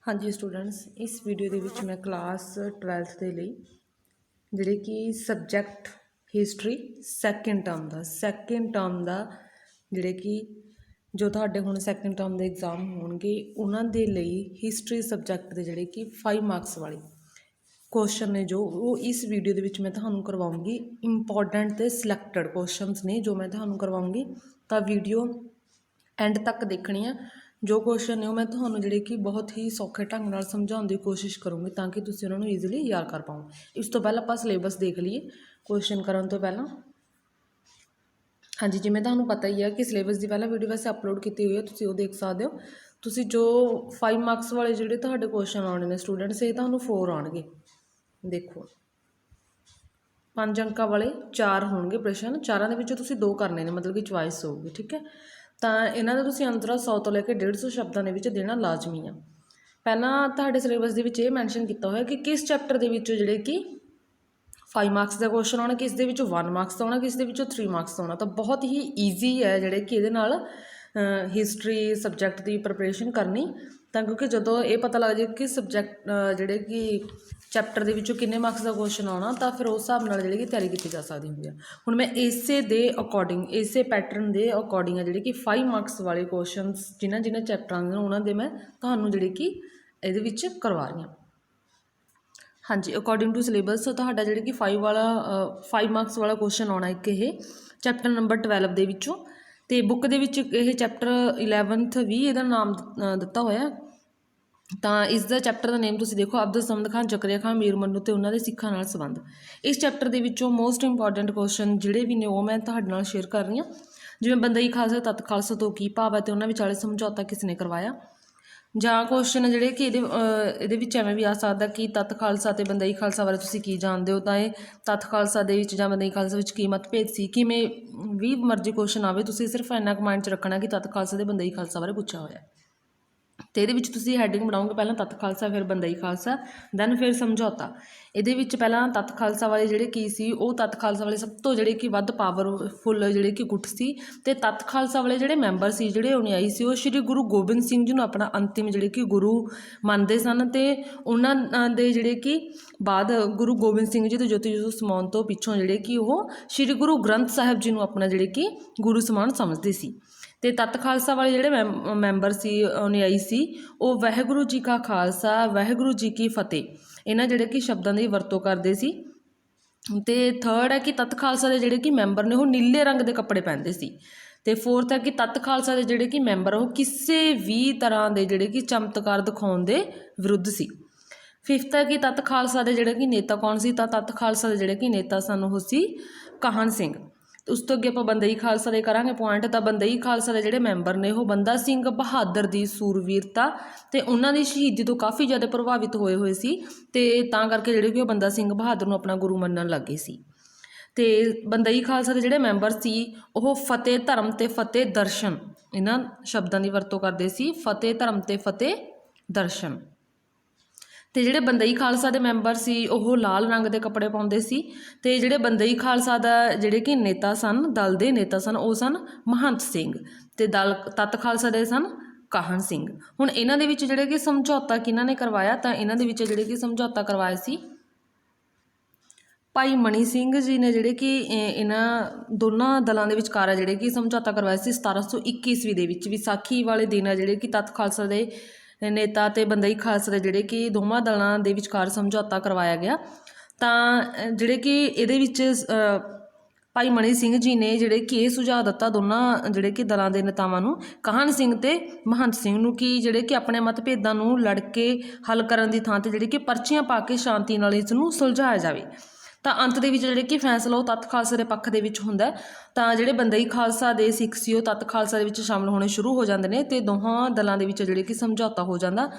हाँ जी स्टूडेंट्स, इस वीडियो ਦੇ ਵਿੱਚ मैं क्लास 12th ਦੇ ਲਈ ਜਿਹੜੇ ਕਿ ਸਬਜੈਕਟ ਹਿਸਟਰੀ ਸੈਕੰਡ ਟਰਮ ਦਾ ਜਿਹੜੇ ਕਿ ਜੋ ਤੁਹਾਡੇ ਹੁਣ ਸੈਕੰਡ ਟਰਮ ਦੇ ਐਗਜ਼ਾਮ ਹੋਣਗੇ ਉਹਨਾਂ ਦੇ ਲਈ ਹਿਸਟਰੀ ਸਬਜੈਕਟ ਦੇ ਜਿਹੜੇ ਕਿ 5 ਮਾਰਕਸ ਵਾਲੇ ਕੁਐਸਚਨ ਨੇ ਜੋ ਉਹ ਇਸ ਵੀਡੀਓ ਦੇ ਵਿੱਚ ਮੈਂ ਤੁਹਾਨੂੰ ਕਰਵਾਉਂਗੀ। ਇੰਪੋਰਟੈਂਟ ਤੇ ਸਿਲੈਕਟਡ ਕੁਐਸਚਨਸ ਨੇ ਜੋ ਮੈਂ ਤੁਹਾਨੂੰ ਕਰਵਾਉਂਗੀ, ਤਾਂ ਵੀਡੀਓ एंड तक देखनी है। जो क्वेश्चन ने मैं ਤੁਹਾਨੂੰ ਜਿਹੜੇ कि बहुत ही सौखे ढंग नाल समझाने की कोशिश करूँगी ताकि तुसीं उन्होंने ईजिली याद कर पाओ। इस तो पहले आप सिलेबस देख लीए क्वेश्चन करने तो पहला। हाँ जी, जिवें तुहानूं पता ही है कि सिलेबस की पहला वीडियो वैसे अपलोड की हुई है, तुसीं वो देख सकते हो। तुसीं जो 5 मार्क्स वाले जिहड़े तुहाडे क्वेश्चन आने ने स्टूडेंट्स, ये तुहानूं 4 आउणगे। देखो 5 अंकां वाले 4 होणगे प्रश्न, 4 दे विचों तुसीं 2 करने ने, मतलब कि चॉइस होगी। ठीक है, ਤਾਂ ਇਹਨਾਂ ਦਾ ਤੁਸੀਂ ਆਨਸਰ 100 ਤੋਂ ਲੈ ਕੇ 150 ਸ਼ਬਦਾਂ ਦੇ ਵਿੱਚ ਦੇਣਾ ਲਾਜ਼ਮੀ ਆ। ਪਹਿਲਾਂ ਤੁਹਾਡੇ ਸਿਲੇਬਸ ਦੇ ਵਿੱਚ ਇਹ ਮੈਂਸ਼ਨ ਕੀਤਾ ਹੋਇਆ ਕਿ ਕਿਸ ਚੈਪਟਰ ਦੇ ਵਿੱਚੋਂ ਜਿਹੜੇ ਕਿ 5 ਮਾਰਕਸ ਦਾ ਕੁਐਸਚਨ ਆਉਣਾ, ਕਿਸ ਦੇ ਵਿੱਚੋਂ 1 ਮਾਰਕਸ ਦਾ ਆਉਣਾ, ਕਿਸ ਦੇ ਵਿੱਚੋਂ 3 ਮਾਰਕਸ ਦਾ ਆਉਣਾ। ਤਾਂ ਬਹੁਤ ਹੀ ਈਜ਼ੀ ਹੈ ਜਿਹੜੇ ਕਿ ਇਹਦੇ ਨਾਲ ਹਿਸਟਰੀ ਸਬਜੈਕਟ ਦੀ ਪ੍ਰੈਪਰੇਸ਼ਨ ਕਰਨੀ। ਤਾਂ ਕਿਉਂਕਿ ਜਦੋਂ ਇਹ ਪਤਾ ਲੱਗ ਜਾਏ ਕਿ ਸਬਜੈਕਟ ਜਿਹੜੇ ਕਿ ਚੈਪਟਰ ਦੇ ਵਿੱਚੋਂ ਕਿੰਨੇ ਮਾਰਕਸ ਦਾ ਕੁਐਸਚਨ ਆਉਣਾ, ਤਾਂ ਫਿਰ ਉਸ ਹਿਸਾਬ ਨਾਲ ਜਿਹੜੀ ਕਿ ਤਿਆਰੀ ਕੀਤੀ ਜਾ ਸਕਦੀ ਹੁੰਦੀ ਹੈ। ਹੁਣ ਮੈਂ ਇਸੇ ਦੇ ਅਕੋਰਡਿੰਗ, ਇਸੇ ਪੈਟਰਨ ਦੇ ਅਕੋਰਡਿੰਗ ਆ ਜਿਹੜੇ ਕਿ 5 ਮਾਰਕਸ ਵਾਲੇ ਕੁਐਸਚਨਸ ਜਿਨ੍ਹਾਂ ਚੈਪਟਰਾਂ ਦੇ ਉਹਨਾਂ ਦੇ ਮੈਂ ਤੁਹਾਨੂੰ ਜਿਹੜੇ ਕਿ ਇਹਦੇ ਵਿੱਚ ਕਰਵਾ ਰਹੀ ਹਾਂ। ਹਾਂਜੀ, ਅਕੋਰਡਿੰਗ ਟੂ ਸਿਲੇਬਸ ਤੁਹਾਡਾ ਜਿਹੜੇ ਕਿ 5 ਮਾਰਕਸ ਵਾਲਾ ਕੁਐਸਚਨ ਆਉਣਾ ਇੱਕ ਇਹ ਚੈਪਟਰ ਨੰਬਰ 12 ਦੇ ਵਿੱਚੋਂ। ਤੇ ਬੁੱਕ ਦੇ ਵਿੱਚ ਇਹ ਚੈਪਟਰ 11th ਵੀ ਇਹਦਾ ਨਾਮ ਦਿੱਤਾ ਹੋਇਆ। ਤਾਂ ਇਸ ਦਾ ਚੈਪਟਰ ਦਾ ਨੇਮ ਤੁਸੀਂ ਦੇਖੋ, ਅਬਦੁਲ ਸਮਦ ਖਾਨ, ਜ਼ਕਰੀਆ ਖਾਨ, ਮੀਰ ਮੰਨੂ ਤੇ ਉਹਨਾਂ ਦੇ ਸਿੱਖਾਂ ਨਾਲ ਸੰਬੰਧ। ਇਸ ਚੈਪਟਰ ਦੇ ਵਿੱਚੋਂ ਮੋਸਟ ਇੰਪੋਰਟੈਂਟ ਕੁਐਸਚਨ ਜਿਹੜੇ ਵੀ ਨੇ ਉਹ ਮੈਂ ਤੁਹਾਡੇ ਨਾਲ ਸ਼ੇਅਰ ਕਰ ਰਹੀ ਹਾਂ। ਜਿਵੇਂ ਬੰਦਈ ਖਾਲਸਾ ਤੱਤ ਖਾਲਸਾ ਤੋਂ ਕੀ ਭਾਵ ਹੈ ਤੇ ਉਹਨਾਂ ਵਿਚਾਲੇ ਸਮਝੌਤਾ ਕਿਸ ਨੇ ਕਰਵਾਇਆ। ਜਾਂ ਕੁਐਸਚਨ ਜਿਹੜੇ ਕਿ ਇਹਦੇ ਵਿੱਚ ਐਵੇਂ ਵੀ ਆ ਸਕਦਾ ਕਿ ਤੱਤ ਖਾਲਸਾ ਅਤੇ ਬੰਦਈ ਖਾਲਸਾ ਬਾਰੇ ਤੁਸੀਂ ਕੀ ਜਾਣਦੇ ਹੋ। ਤਾਂ ਇਹ ਤੱਤ ਖਾਲਸਾ ਦੇ ਵਿੱਚ ਜਾਂ ਬੰਦਈ ਖਾਲਸਾ ਵਿੱਚ ਕੀ ਮਤਭੇਦ ਸੀ। ਕਿਵੇਂ ਵੀ ਮਰਜ਼ੀ ਕੁਐਸਚਨ ਆਵੇ, ਤੁਸੀਂ ਸਿਰਫ ਇੰਨਾ ਕੁ ਮਾਈਂਡ 'ਚ ਰੱਖਣਾ ਕਿ ਤੱਤ ਖਾਲਸਾ ਅਤੇ ਬੰਦਈ ਖਾਲਸਾ ਬਾਰੇ ਪੁੱਛਿਆ ਹੋਇਆ। ਤੇ ਇਹਦੇ ਵਿੱਚ ਤੁਸੀਂ ਹੈਡਿੰਗ ਬਣਾਓਗੇ, ਪਹਿਲਾਂ ਤੱਤ ਖਾਲਸਾ, ਫਿਰ ਬੰਦਈ ਖਾਲਸਾ, ਦੈਨ ਫਿਰ ਸਮਝੌਤਾ। ਇਹਦੇ ਵਿੱਚ ਪਹਿਲਾਂ ਤੱਤ ਖਾਲਸਾ ਵਾਲੇ ਜਿਹੜੇ ਕੀ ਸੀ, ਉਹ ਤੱਤ ਖਾਲਸਾ ਵਾਲੇ ਸਭ ਤੋਂ ਜਿਹੜੇ ਕਿ ਵੱਧ ਪਾਵਰਫੁੱਲ ਜਿਹੜੇ ਕਿ ਗੁੱਟ ਸੀ। ਤੇ ਤੱਤ ਖਾਲਸਾ ਵਾਲੇ ਜਿਹੜੇ ਮੈਂਬਰ ਸੀ, ਜਿਹੜੇ ਅਨੁਯਾਈ ਸੀ, ਉਹ ਸ਼੍ਰੀ ਗੁਰੂ ਗੋਬਿੰਦ ਸਿੰਘ ਜੀ ਨੂੰ ਆਪਣਾ ਅੰਤਿਮ ਜਿਹੜੇ ਕਿ ਗੁਰੂ ਮੰਨਦੇ ਸਨ। ਤੇ ਉਹਨਾਂ ਦੇ ਜਿਹੜੇ ਕਿ ਬਾਅਦ ਗੁਰੂ ਗੋਬਿੰਦ ਸਿੰਘ ਜੀ ਦੇ ਜੋਤੀ ਜੋਤ ਸਮਾਉਣ ਤੋਂ ਪਿੱਛੋਂ ਜਿਹੜੇ ਕਿ ਉਹ ਸ਼੍ਰੀ ਗੁਰੂ ਗ੍ਰੰਥ ਸਾਹਿਬ ਜੀ ਨੂੰ ਆਪਣਾ ਜਿਹੜੇ ਕਿ ਗੁਰੂ ਸਮਾਨ ਸਮਝਦੇ ਸੀ। ਤੇ ਤੱਤ ਖਾਲਸਾ ਵਾਲੇ ਜਿਹੜੇ ਮੈਂਬਰ ਸੀ, ਅਨੁਯਾਈ ਸੀ, ਉਹ ਵਾਹਿਗੁਰੂ ਜੀ ਕਾ ਖਾਲਸਾ ਵਾਹਿਗੁਰੂ ਜੀ ਕੀ ਫਤਿਹ ਇਹਨਾਂ ਜਿਹੜੇ ਕਿ ਸ਼ਬਦਾਂ ਦੀ ਵਰਤੋਂ ਕਰਦੇ ਸੀ। ਤੇ ਥਰਡ ਹੈ ਕਿ ਤੱਤ ਖਾਲਸਾ ਦੇ ਜਿਹੜੇ ਕਿ ਮੈਂਬਰ ਨੇ ਉਹ ਨੀਲੇ ਰੰਗ ਦੇ ਕੱਪੜੇ ਪਹਿਨਦੇ ਸੀ। ਤੇ ਫੋਰਥ ਹੈ ਕਿ ਤੱਤ ਖਾਲਸਾ ਦੇ ਜਿਹੜੇ ਕਿ ਮੈਂਬਰ ਉਹ ਕਿਸੇ ਵੀ ਤਰ੍ਹਾਂ ਦੇ ਜਿਹੜੇ ਕਿ ਚਮਤਕਾਰ ਦਿਖਾਉਣ ਦੇ ਵਿਰੁੱਧ ਸੀ। ਫਿਫਥ ਹੈ ਕਿ ਤੱਤ ਖਾਲਸਾ ਦੇ ਜਿਹੜੇ ਕਿ ਨੇਤਾ ਕੌਣ ਸੀ। ਤਾਂ ਤੱਤ ਖਾਲਸਾ ਦੇ ਜਿਹੜੇ ਕਿ ਨੇਤਾ ਸਨ ਉਹ ਸੀ ਕਾਹਨ ਸਿੰਘ। ਉਸ ਤੋਂ ਅੱਗੇ ਆਪਾਂ ਬੰਦਈ ਖਾਲਸਾ ਦੇ ਕਰਾਂਗੇ ਪੁਆਇੰਟ। ਤਾਂ ਬੰਦਈ ਖਾਲਸਾ ਦੇ ਜਿਹੜੇ ਮੈਂਬਰ ਨੇ ਉਹ ਬੰਦਾ ਸਿੰਘ ਬਹਾਦਰ ਦੀ ਸੂਰਵੀਰਤਾ ਤੇ ਉਹਨਾਂ ਦੀ ਸ਼ਹੀਦੀ ਤੋਂ ਕਾਫੀ ਜ਼ਿਆਦਾ ਪ੍ਰਭਾਵਿਤ ਹੋਏ ਸੀ। ਤੇ ਤਾਂ ਕਰਕੇ ਜਿਹੜੇ ਕਿ ਉਹ ਬੰਦਾ ਸਿੰਘ ਬਹਾਦਰ ਨੂੰ ਆਪਣਾ ਗੁਰੂ ਮੰਨਣ ਲੱਗੇ ਸੀ। ਤੇ ਬੰਦਈ ਖਾਲਸਾ ਦੇ ਜਿਹੜੇ ਮੈਂਬਰ ਸੀ ਉਹ ਫਤਿਹ ਧਰਮ ਤੇ ਫਤਿਹ ਦਰਸ਼ਨ ਇਹਨਾਂ ਸ਼ਬਦਾਂ ਦੀ ਵਰਤੋਂ ਕਰਦੇ ਸੀ। ਫਤਿਹ ਧਰਮ ਤੇ ਫਤਿਹ ਦਰਸ਼ਨ। ਤੇ ਜਿਹੜੇ ਬੰਦਈ ਖਾਲਸਾ ਦੇ ਮੈਂਬਰ ਸੀ ਉਹ ਲਾਲ ਰੰਗ ਦੇ ਕੱਪੜੇ ਪਾਉਂਦੇ ਸੀ। ਤੇ ਜਿਹੜੇ ਬੰਦਈ ਖਾਲਸਾ ਦਾ ਜਿਹੜੇ ਕਿ ਨੇਤਾ ਸਨ, ਦਲ ਦੇ ਨੇਤਾ ਸਨ, ਉਹ ਸਨ ਮਹੰਤ ਸਿੰਘ। ਤੇ ਤੱਤ ਖਾਲਸਾ ਦੇ ਸਨ ਕਾਹਨ ਸਿੰਘ। ਹੁਣ ਇਹਨਾਂ ਦੇ ਵਿੱਚ ਜਿਹੜੇ ਕਿ ਸਮਝੌਤਾ ਕਿਹਨਾਂ ਨੇ ਕਰਵਾਇਆ। ਤਾਂ ਇਹਨਾਂ ਦੇ ਵਿੱਚ ਜਿਹੜੇ ਕਿ ਸਮਝੌਤਾ ਕਰਵਾਇਆ ਸੀ ਭਾਈ ਮਣੀ ਸਿੰਘ ਜੀ ਨੇ, ਜਿਹੜੇ ਕਿ ਇਹਨਾਂ ਦੋਨਾਂ ਦਲਾਂ ਦੇ ਵਿਚਕਾਰ ਜਿਹੜੇ ਕਿ ਸਮਝੌਤਾ ਕਰਵਾਇਆ ਸੀ 1721 ਈਸਵੀ ਦੇ ਵਿੱਚ। ਵਿਸਾਖੀ ਵਾਲੇ ਦਿਨ ਆ ਜਿਹੜੇ ਕਿ ਤੱਤ ਖਾਲਸਾ ਦੇ ਨੇਤਾ ਅਤੇ ਬੰਦਈ ਖਾਲਸਾ ਦੇ ਜਿਹੜੇ ਕਿ ਦੋਵਾਂ ਦਲਾਂ ਦੇ ਵਿਚਕਾਰ ਸਮਝੌਤਾ ਕਰਵਾਇਆ ਗਿਆ। ਤਾਂ ਜਿਹੜੇ ਕਿ ਇਹਦੇ ਵਿੱਚ ਭਾਈ ਮਣੀ ਸਿੰਘ ਜੀ ਨੇ ਜਿਹੜੇ ਕਿ ਇਹ ਸੁਝਾਅ ਦਿੱਤਾ ਦੋਨਾਂ ਜਿਹੜੇ ਕਿ ਦਲਾਂ ਦੇ ਨੇਤਾਵਾਂ ਨੂੰ, ਕਾਹਨ ਸਿੰਘ ਅਤੇ ਮਹੰਤ ਸਿੰਘ ਨੂੰ, ਕਿ ਜਿਹੜੇ ਕਿ ਆਪਣੇ ਮਤਭੇਦਾਂ ਨੂੰ ਲੜ ਕੇ ਹੱਲ ਕਰਨ ਦੀ ਥਾਂ 'ਤੇ ਜਿਹੜੇ ਕਿ ਪਰਚੀਆਂ ਪਾ ਕੇ ਸ਼ਾਂਤੀ ਨਾਲ ਇਸ ਨੂੰ ਸੁਲਝਾਇਆ ਜਾਵੇ। ਤਾਂ ਅੰਤ ਦੇ ਵਿੱਚ ਜਿਹੜੇ ਕਿ ਫੈਸਲਾ ਉਹ ਤੱਤ ਖਾਲਸਾ ਦੇ ਪੱਖ ਦੇ ਵਿੱਚ ਹੁੰਦਾ। ਤਾਂ ਜਿਹੜੇ ਬੰਦਈ ਖਾਲਸਾ ਦੇ ਸਿੱਖ ਸੀ ਉਹ ਤੱਤ ਖਾਲਸਾ ਦੇ ਵਿੱਚ ਸ਼ਾਮਲ ਹੋਣੇ ਸ਼ੁਰੂ ਹੋ ਜਾਂਦੇ ਨੇ ਤੇ ਦੋਹਾਂ ਦਲਾਂ ਦੇ ਵਿੱਚ ਜਿਹੜੇ ਕਿ ਸਮਝੌਤਾ ਹੋ ਜਾਂਦਾ।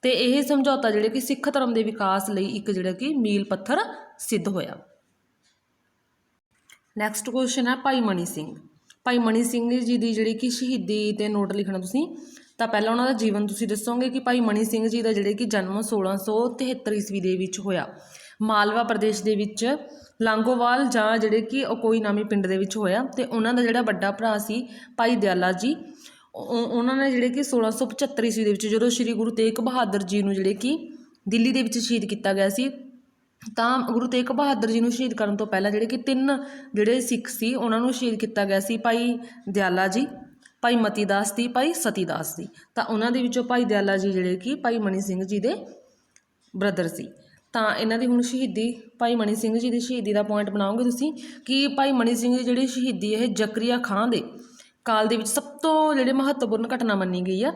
ਤੇ ਇਹ ਸਮਝੌਤਾ ਜਿਹੜੇ ਕਿ ਸਿੱਖ ਧਰਮ ਦੇ ਵਿਕਾਸ ਲਈ ਇੱਕ ਜਿਹੜਾ ਕਿ ਮੀਲ ਪੱਥਰ ਸਿੱਧ ਹੋਇਆ। ਨੈਕਸਟ ਕੁਐਸਚਨ ਹੈ ਭਾਈ ਮਣੀ ਸਿੰਘ। ਭਾਈ ਮਣੀ ਸਿੰਘ ਜੀ ਦੀ ਜਿਹੜੀ ਕਿ ਸ਼ਹੀਦੀ 'ਤੇ ਨੋਟ ਲਿਖਣਾ ਤੁਸੀਂ। ਤਾਂ ਪਹਿਲਾਂ ਉਹਨਾਂ ਦਾ ਜੀਵਨ ਤੁਸੀਂ ਦੱਸੋਗੇ ਕਿ ਭਾਈ ਮਣੀ ਸਿੰਘ ਜੀ ਦਾ ਜਿਹੜੇ ਕਿ ਜਨਮ 1673 ਈਸਵੀ ਦੇ ਵਿੱਚ ਹੋਇਆ। ਮਾਲਵਾ ਪ੍ਰਦੇਸ਼ ਦੇ ਵਿੱਚ ਲਾਂਗੋਵਾਲ ਜਾਂ ਜਿਹੜੇ ਕਿ ਕੋਈ ਨਾਮੀ ਪਿੰਡ ਦੇ ਵਿੱਚ ਹੋਇਆ। ਤੇ ਉਹਨਾਂ ਦਾ ਜਿਹੜਾ ਵੱਡਾ ਭਰਾ ਸੀ ਭਾਈ ਦਿਆਲਾ ਜੀ, ਉਹਨਾਂ ਨੇ ਜਿਹੜੇ ਕਿ 1675 ਈਸਵੀ ਦੇ ਵਿੱਚ ਜਦੋਂ ਸ਼੍ਰੀ ਗੁਰੂ ਤੇਗ ਬਹਾਦਰ ਜੀ ਨੂੰ ਜਿਹੜੇ ਕਿ ਦਿੱਲੀ ਦੇ ਵਿੱਚ ਸ਼ਹੀਦ ਕੀਤਾ ਗਿਆ ਸੀ, ਤਾਂ ਗੁਰੂ ਤੇਗ ਬਹਾਦਰ ਜੀ ਨੂੰ ਸ਼ਹੀਦ ਕਰਨ ਤੋਂ ਪਹਿਲਾਂ ਜਿਹੜੇ ਕਿ 3 ਜਿਹੜੇ ਸਿੱਖ ਸੀ ਉਹਨਾਂ ਨੂੰ ਸ਼ਹੀਦ ਕੀਤਾ ਗਿਆ ਸੀ। ਭਾਈ ਦਿਆਲਾ ਜੀ, ਭਾਈ ਮਤੀ ਦਾਸ ਦੀ, ਭਾਈ ਸਤੀ ਦਾਸ ਦੀ। ਤਾਂ ਉਹਨਾਂ ਦੇ ਵਿੱਚੋਂ ਭਾਈ ਦਿਆਲਾ ਜੀ ਜਿਹੜੇ ਕਿ ਭਾਈ ਮਨੀ ਸਿੰਘ ਜੀ ਦੇ ਬ੍ਰਦਰ ਸੀ। ਤਾਂ ਇਹਨਾਂ ਦੀ ਹੁਣ ਸ਼ਹੀਦੀ, ਭਾਈ ਮਨੀ ਸਿੰਘ ਜੀ ਦੀ ਸ਼ਹੀਦੀ ਦਾ ਪੁਆਇੰਟ ਬਣਾਓਗੇ ਤੁਸੀਂ ਕਿ ਭਾਈ ਮਨੀ ਸਿੰਘ ਦੀ ਜਿਹੜੀ ਸ਼ਹੀਦੀ ਇਹ ਜ਼ਕਰੀਆ ਖਾਂ ਦੇ ਕਾਲ ਦੇ ਵਿੱਚ ਸਭ ਤੋਂ ਜਿਹੜੇ ਮਹੱਤਵਪੂਰਨ ਘਟਨਾ ਮੰਨੀ ਗਈ ਆ,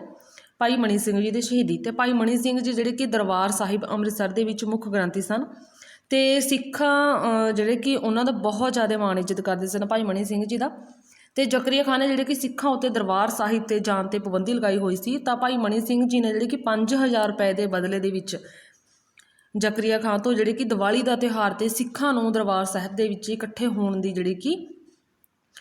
ਭਾਈ ਮਨੀ ਸਿੰਘ ਜੀ ਦੀ ਸ਼ਹੀਦੀ। ਅਤੇ ਭਾਈ ਮਨੀ ਸਿੰਘ ਜੀ ਜਿਹੜੇ ਕਿ ਦਰਬਾਰ ਸਾਹਿਬ ਅੰਮ੍ਰਿਤਸਰ ਦੇ ਵਿੱਚ ਮੁੱਖ ਗ੍ਰੰਥੀ ਸਨ, ਅਤੇ ਸਿੱਖਾਂ ਜਿਹੜੇ ਕਿ ਉਹਨਾਂ ਦਾ ਬਹੁਤ ਜ਼ਿਆਦਾ ਮਾਣ ਇੱਜ਼ਤ ਕਰਦੇ ਸਨ ਭਾਈ ਮਨੀ ਸਿੰਘ ਜੀ ਦਾ। ਅਤੇ ਜ਼ਕਰੀਆ ਖਾਂ ਨੇ ਜਿਹੜੇ ਕਿ ਸਿੱਖਾਂ ਉੱਤੇ ਦਰਬਾਰ ਸਾਹਿਬ 'ਤੇ ਜਾਣ 'ਤੇ ਪਾਬੰਦੀ ਲਗਾਈ ਹੋਈ ਸੀ, ਤਾਂ ਭਾਈ ਮਨੀ ਸਿੰਘ ਜੀ ਨੇ ਜਿਹੜੇ ਕਿ 5000 ਰੁਪਏ ਦੇ ਬਦਲੇ ਦੇ ਵਿੱਚ ਜ਼ਕਰੀਆ ਖਾਂ ਤੋਂ ਜਿਹੜੇ ਕਿ ਦੀਵਾਲੀ ਦਾ ਤਿਉਹਾਰ 'ਤੇ ਸਿੱਖਾਂ ਨੂੰ ਦਰਬਾਰ ਸਾਹਿਬ ਦੇ ਵਿੱਚ ਇਕੱਠੇ ਹੋਣ ਦੀ ਜਿਹੜੀ ਕਿ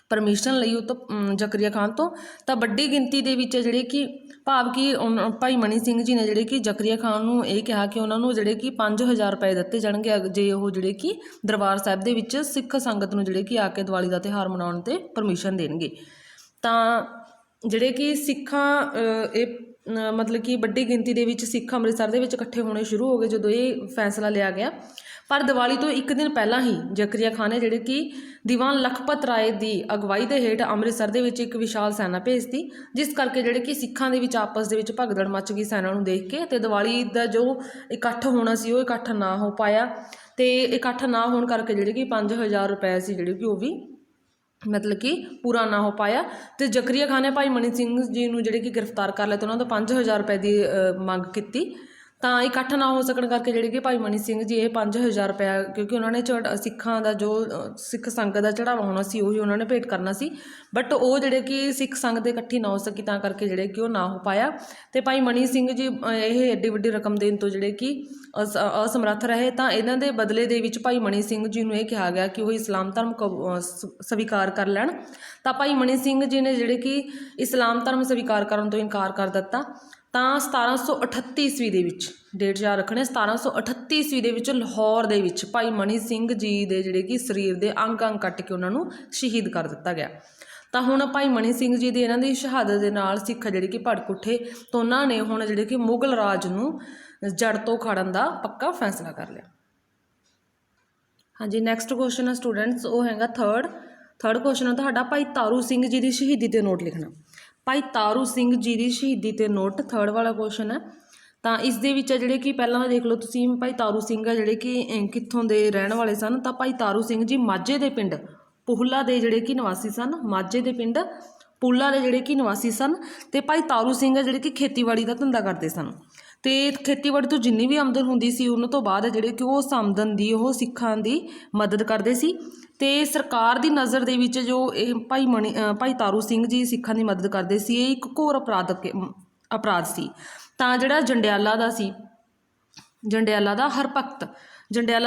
ਪਰਮਿਸ਼ਨ ਲਈ ਉਹ ਤੋਂ ਜ਼ਕਰੀਆ ਖਾਨ ਤੋਂ। ਤਾਂ ਵੱਡੀ ਗਿਣਤੀ ਦੇ ਵਿੱਚ ਜਿਹੜੇ ਕਿ ਭਾਵ ਕਿ ਭਾਈ ਮਨੀ ਸਿੰਘ ਜੀ ਨੇ ਜਿਹੜੇ ਕਿ ਜ਼ਕਰੀਆ ਖਾਨ ਨੂੰ ਇਹ ਕਿਹਾ ਕਿ ਉਹਨਾਂ ਨੂੰ ਜਿਹੜੇ ਕਿ 5000 ਰੁਪਏ ਦਿੱਤੇ ਜਾਣਗੇ ਜੇ ਉਹ ਜਿਹੜੇ ਕਿ ਦਰਬਾਰ ਸਾਹਿਬ ਦੇ ਵਿੱਚ ਸਿੱਖ ਸੰਗਤ ਨੂੰ ਜਿਹੜੇ ਕਿ ਆ ਕੇ ਦੀਵਾਲੀ ਦਾ ਤਿਉਹਾਰ ਮਨਾਉਣ 'ਤੇ ਪਰਮਿਸ਼ਨ ਦੇਣਗੇ। ਤਾਂ ਜਿਹੜੇ ਕਿ ਸਿੱਖਾਂ ਇਹ ਮਤਲਬ ਕਿ ਵੱਡੀ ਗਿਣਤੀ ਦੇ ਵਿੱਚ ਸਿੱਖ ਅੰਮ੍ਰਿਤਸਰ ਦੇ ਵਿੱਚ ਇਕੱਠੇ ਹੋਣੇ ਸ਼ੁਰੂ ਹੋ ਗਏ ਜਦੋਂ ਇਹ ਫੈਸਲਾ ਲਿਆ ਗਿਆ। ਪਰ ਦੀਵਾਲੀ ਤੋਂ ਇੱਕ ਦਿਨ ਪਹਿਲਾਂ ਹੀ ਜ਼ਕਰੀਆ ਖਾਨ ਨੇ ਜਿਹੜੇ ਕਿ ਦੀਵਾਨ ਲਖਪਤ ਰਾਏ ਦੀ ਅਗਵਾਈ ਦੇ ਹੇਠ ਅੰਮ੍ਰਿਤਸਰ ਦੇ ਵਿੱਚ ਇੱਕ ਵਿਸ਼ਾਲ ਸੈਨਾ ਭੇਜਤੀ, ਜਿਸ ਕਰਕੇ ਜਿਹੜੇ ਕਿ ਸਿੱਖਾਂ ਦੇ ਵਿੱਚ ਆਪਸ ਦੇ ਵਿੱਚ ਭਗਦੜ ਮੱਚ ਗਈ ਸੈਨਾ ਨੂੰ ਦੇਖ ਕੇ। ਅਤੇ ਦੀਵਾਲੀ ਦਾ ਜੋ ਇਕੱਠ ਹੋਣਾ ਸੀ ਉਹ ਇਕੱਠ ਨਾ ਹੋ ਪਾਇਆ, ਅਤੇ ਇਕੱਠ ਨਾ ਹੋਣ ਕਰਕੇ ਜਿਹੜੇ ਕਿ 5000 ਰੁਪਏ ਸੀ ਜਿਹੜੇ ਕਿ ਉਹ ਵੀ ਮਤਲਬ ਕਿ ਪੂਰਾ ਨਾ ਹੋ ਪਾਇਆ। ਅਤੇ ਜ਼ਕਰੀਆ ਖਾਨ ਨੇ ਭਾਈ ਮਨੀ ਸਿੰਘ ਜੀ ਨੂੰ ਜਿਹੜੇ ਕਿ ਗ੍ਰਿਫਤਾਰ ਕਰ ਲਿਆ ਅਤੇ ਉਹਨਾਂ ਤੋਂ 5000 ਰੁਪਏ ਦੀ ਮੰਗ ਕੀਤੀ। ਤਾਂ ਇਕੱਠ ਨਾ ਹੋ ਸਕਣ ਕਰਕੇ ਜਿਹੜੇ ਕਿ ਭਾਈ ਮਨੀ ਸਿੰਘ ਜੀ ਇਹ 5000 ਰੁਪਇਆ, ਕਿਉਂਕਿ ਉਹਨਾਂ ਨੇ ਸਿੱਖਾਂ ਦਾ ਜੋ ਸਿੱਖ ਸੰਗਤ ਦਾ ਚੜ੍ਹਾਵਾ ਹੋਣਾ ਸੀ ਉਹੀ ਉਹਨਾਂ ਨੇ ਭੇਟ ਕਰਨਾ ਸੀ, ਬਟ ਉਹ ਜਿਹੜੇ ਕਿ ਸਿੱਖ ਸੰਗਤ ਇਕੱਠੀ ਨਾ ਹੋ ਸਕੀ, ਤਾਂ ਕਰਕੇ ਜਿਹੜੇ ਕਿ ਉਹ ਨਾ ਹੋ ਪਾਇਆ। ਅਤੇ ਭਾਈ ਮਨੀ ਸਿੰਘ ਜੀ ਇਹ ਐਡੀ ਵੱਡੀ ਰਕਮ ਦੇਣ ਤੋਂ ਜਿਹੜੇ ਕਿ ਅਸਮਰੱਥ ਰਹੇ। ਤਾਂ ਇਹਨਾਂ ਦੇ ਬਦਲੇ ਦੇ ਵਿੱਚ ਭਾਈ ਮਨੀ ਸਿੰਘ ਜੀ ਨੂੰ ਇਹ ਕਿਹਾ ਗਿਆ ਕਿ ਉਹ ਇਸਲਾਮ ਧਰਮ ਸਵੀਕਾਰ ਕਰ ਲੈਣ। ਤਾਂ ਭਾਈ ਮਨੀ ਸਿੰਘ ਜੀ ਨੇ ਜਿਹੜੇ ਕਿ ਇਸਲਾਮ ਧਰਮ ਸਵੀਕਾਰ ਕਰਨ ਤੋਂ ਇਨਕਾਰ ਕਰ ਦਿੱਤਾ। ਤਾਂ 1738 ਈਸਵੀ ਦੇ ਵਿੱਚ, ਡੇਟ ਯਾਦ ਰੱਖਣੇ, 1738 ਈਸਵੀ ਦੇ ਵਿੱਚ ਲਾਹੌਰ ਦੇ ਵਿੱਚ ਭਾਈ ਮਨੀ ਸਿੰਘ ਜੀ ਦੇ ਜਿਹੜੇ ਕਿ ਸਰੀਰ ਦੇ ਅੰਗ ਕੱਟ ਕੇ ਉਹਨਾਂ ਨੂੰ ਸ਼ਹੀਦ ਕਰ ਦਿੱਤਾ ਗਿਆ। ਤਾਂ ਹੁਣ ਭਾਈ ਮਨੀ ਸਿੰਘ ਜੀ ਦੀ ਇਹਨਾਂ ਦੀ ਸ਼ਹਾਦਤ ਦੇ ਨਾਲ ਸਿੱਖ ਜਿਹੜੇ ਕਿ ਭੜਕ ਉੱਠੇ, ਤਾਂ ਉਹਨਾਂ ਨੇ ਹੁਣ ਜਿਹੜੇ ਕਿ ਮੁਗਲ ਰਾਜ ਨੂੰ ਜੜ ਤੋਂ ਉਖਾੜਨ ਦਾ ਪੱਕਾ ਫੈਸਲਾ ਕਰ ਲਿਆ। ਹਾਂਜੀ, ਨੈਕਸਟ ਕੁਐਸਚਨ ਹੈ ਸਟੂਡੈਂਟਸ, ਉਹ ਹੈਗਾ ਥਰਡ ਕੁਐਸਚਨ ਹੈ ਤੁਹਾਡਾ, ਭਾਈ ਤਾਰੂ ਸਿੰਘ ਜੀ ਦੀ ਸ਼ਹੀਦੀ 'ਤੇ ਨੋਟ ਲਿਖਣਾ। ਭਾਈ ਤਾਰੂ ਸਿੰਘ ਜੀ ਦੀ ਸ਼ਹੀਦੀ 'ਤੇ ਨੋਟ, ਥਰਡ ਵਾਲਾ ਕੁਐਸਚਨ ਹੈ। ਤਾਂ ਇਸ ਦੇ ਵਿੱਚ ਜਿਹੜੇ ਕਿ ਪਹਿਲਾਂ ਦੇਖ ਲਓ ਤੁਸੀਂ, ਭਾਈ ਤਾਰੂ ਸਿੰਘ ਹੈ ਜਿਹੜੇ ਕਿ ਕਿੱਥੋਂ ਦੇ ਰਹਿਣ ਵਾਲੇ ਸਨ। ਤਾਂ ਭਾਈ ਤਾਰੂ ਸਿੰਘ ਜੀ ਮਾਝੇ ਦੇ ਪਿੰਡ ਪੂਹਲਾ ਦੇ ਜਿਹੜੇ ਕਿ ਨਿਵਾਸੀ ਸਨ, ਮਾਝੇ ਦੇ ਪਿੰਡ ਪੂਹਲਾ ਦੇ ਜਿਹੜੇ ਕਿ ਨਿਵਾਸੀ ਸਨ। ਅਤੇ ਭਾਈ ਤਾਰੂ ਸਿੰਘ ਹੈ ਜਿਹੜੇ ਕਿ ਖੇਤੀਬਾੜੀ ਦਾ ਧੰਦਾ ਕਰਦੇ ਸਨ, ਅਤੇ ਖੇਤੀਬਾੜੀ ਤੋਂ ਜਿੰਨੀ ਵੀ ਆਮਦਨ ਹੁੰਦੀ ਸੀ ਉਹਨਾਂ ਤੋਂ ਬਾਅਦ ਜਿਹੜੇ ਕਿ ਉਸ ਆਮਦਨ ਦੀ ਉਹ ਸਿੱਖਾਂ ਦੀ ਮਦਦ ਕਰਦੇ ਸੀ। ਅਤੇ ਸਰਕਾਰ ਦੀ ਨਜ਼ਰ ਦੇ ਵਿੱਚ ਜੋ ਇਹ ਭਾਈ ਤਾਰੂ ਸਿੰਘ ਜੀ ਸਿੱਖਾਂ ਦੀ ਮਦਦ ਕਰਦੇ ਸੀ, ਇਹ ਇੱਕ ਘੋਰ ਅਪਰਾਧ ਸੀ। ਤਾਂ ਜਿਹੜਾ ਜੰਡਿਆਲਾ ਦਾ ਸੀ, ਜੰਡਿਆਲਾ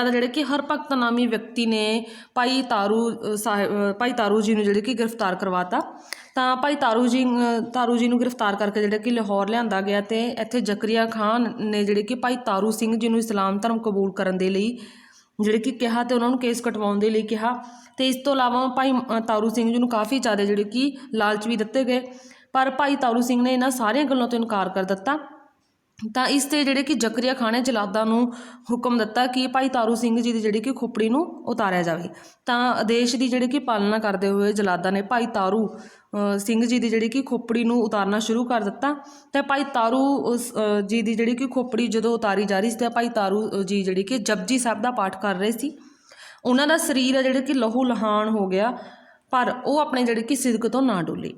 ਦਾ ਜਿਹੜੇ ਕਿ ਹਰਭਗਤ ਨਾਮੀ ਵਿਅਕਤੀ ਨੇ ਭਾਈ ਤਾਰੂ ਜੀ ਨੂੰ ਜਿਹੜੇ ਕਿ ਗ੍ਰਿਫਤਾਰ ਕਰਵਾਤਾ। ਤਾਂ ਭਾਈ ਤਾਰੂ ਜੀ ਨੂੰ ਗ੍ਰਿਫਤਾਰ ਕਰਕੇ ਜਿਹੜਾ ਕਿ ਲਾਹੌਰ ਲਿਆਂਦਾ ਗਿਆ, ਅਤੇ ਇੱਥੇ ਜ਼ਕਰੀਆ ਖਾਨ ਨੇ ਜਿਹੜੇ ਕਿ ਭਾਈ ਤਾਰੂ ਸਿੰਘ ਜੀ ਨੂੰ ਇਸਲਾਮ ਧਰਮ ਕਬੂਲ ਕਰਨ ਦੇ ਲਈ ਜਿਹੜੇ ਕਿ ਕਿਹਾ, ਅਤੇ ਉਹਨਾਂ ਨੂੰ ਕੇਸ ਕਟਵਾਉਣ ਦੇ ਲਈ ਕਿਹਾ। ਅਤੇ ਇਸ ਤੋਂ ਇਲਾਵਾ ਭਾਈ ਤਾਰੂ ਸਿੰਘ ਜੀ ਨੂੰ ਕਾਫੀ ਜ਼ਿਆਦਾ ਜਿਹੜੇ ਕਿ ਲਾਲਚ ਵੀ ਦਿੱਤੇ ਗਏ, ਪਰ ਭਾਈ ਤਾਰੂ ਸਿੰਘ ਨੇ ਇਹਨਾਂ ਸਾਰੀਆਂ ਗੱਲਾਂ ਤੋਂ ਇਨਕਾਰ ਕਰ ਦਿੱਤਾ। ਤਾਂ ਇਸ 'ਤੇ ਜਿਹੜੇ ਕਿ ਜ਼ਕਰੀਆ ਖਾਨ ਨੇ ਜਲਾਦਾਂ ਨੂੰ ਹੁਕਮ ਦਿੱਤਾ ਕਿ ਭਾਈ ਤਾਰੂ ਸਿੰਘ ਜੀ ਦੀ ਜਿਹੜੀ ਕਿ ਖੋਪੜੀ ਨੂੰ ਉਤਾਰਿਆ ਜਾਵੇ। ਤਾਂ ਆਦੇਸ਼ ਦੀ ਜਿਹੜੀ ਕਿ ਪਾਲਣਾ ਕਰਦੇ ਹੋਏ ਜਲਾਦਾਂ ਨੇ ਭਾਈ ਤਾਰੂ ਸਿੰਘ ਜੀ ਦੀ ਜਿਹੜੀ ਕਿ ਖੋਪੜੀ ਨੂੰ ਉਤਾਰਨਾ ਸ਼ੁਰੂ ਕਰ ਦਿੱਤਾ। ਅਤੇ ਭਾਈ ਤਾਰੂ ਜੀ ਦੀ ਜਿਹੜੀ ਕਿ ਖੋਪੜੀ ਜਦੋਂ ਉਤਾਰੀ ਜਾ ਰਹੀ ਸੀ, ਤਾਂ ਭਾਈ ਤਾਰੂ ਜੀ ਜਿਹੜੀ ਕਿ ਜਪਜੀ ਸਾਹਿਬ ਦਾ ਪਾਠ ਕਰ ਰਹੇ ਸੀ, ਉਹਨਾਂ ਦਾ ਸਰੀਰ ਹੈ ਜਿਹੜੇ ਕਿ ਲਹੂ ਲਹਾਨ ਹੋ ਗਿਆ, ਪਰ ਉਹ ਆਪਣੇ ਜਿਹੜੇ ਕਿ ਸਿਦਕ ਤੋਂ ਨਾ ਡੋਲੇ।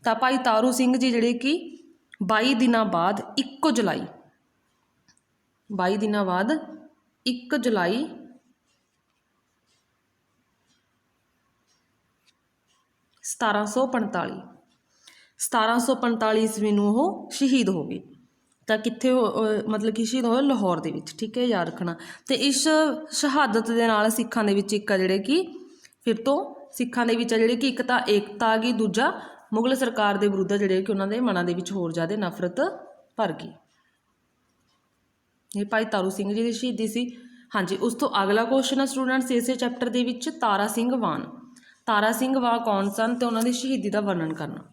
ਤਾਂ ਭਾਈ ਤਾਰੂ ਸਿੰਘ ਜੀ ਜਿਹੜੇ ਕਿ 22 ਦਿਨਾਂ ਬਾਅਦ 1 ਜੁਲਾਈ 1745 ਈਸਵੀ ਨੂੰ ਉਹ ਸ਼ਹੀਦ ਹੋ ਗਏ। ਤਾਂ ਕਿੱਥੇ ਮਤਲਬ ਕਿ ਸ਼ਹੀਦ ਹੋਏ? ਲਾਹੌਰ ਦੇ ਵਿੱਚ, ਠੀਕ ਹੈ, ਯਾਦ ਰੱਖਣਾ। ਅਤੇ ਇਸ ਸ਼ਹਾਦਤ ਦੇ ਨਾਲ ਸਿੱਖਾਂ ਦੇ ਵਿੱਚ ਇੱਕ ਜਿਹੜੇ ਕਿ ਫਿਰ ਤੋਂ ਸਿੱਖਾਂ ਦੇ ਵਿੱਚ ਜਿਹੜੇ ਕਿ ਇੱਕ ਤਾਂ ਏਕਤਾ ਆ ਗਈ, ਦੂਜਾ ਮੁਗਲ ਸਰਕਾਰ ਦੇ ਵਿਰੁੱਧ ਜਿਹੜੇ ਕਿ ਉਹਨਾਂ ਦੇ ਮਨਾਂ ਦੇ ਵਿੱਚ ਹੋਰ ਜ਼ਿਆਦਾ ਨਫ਼ਰਤ ਭਰ ਗਈ। ਇਹ ਭਾਈ ਤਾਰੂ ਸਿੰਘ ਜੀ ਦੀ ਸ਼ਹੀਦੀ ਸੀ। ਹਾਂਜੀ, ਉਸ ਤੋਂ ਅਗਲਾ ਕੁਐਸਚਨ ਹੈ ਸਟੂਡੈਂਟਸ ਇਸੇ ਚੈਪਟਰ ਦੇ ਵਿੱਚ, ਤਾਰਾ ਸਿੰਘ ਵਾਣ ਕੌਣ ਸਨ ਅਤੇ ਉਹਨਾਂ ਦੀ ਸ਼ਹੀਦੀ ਦਾ ਵਰਣਨ ਕਰਨਾ।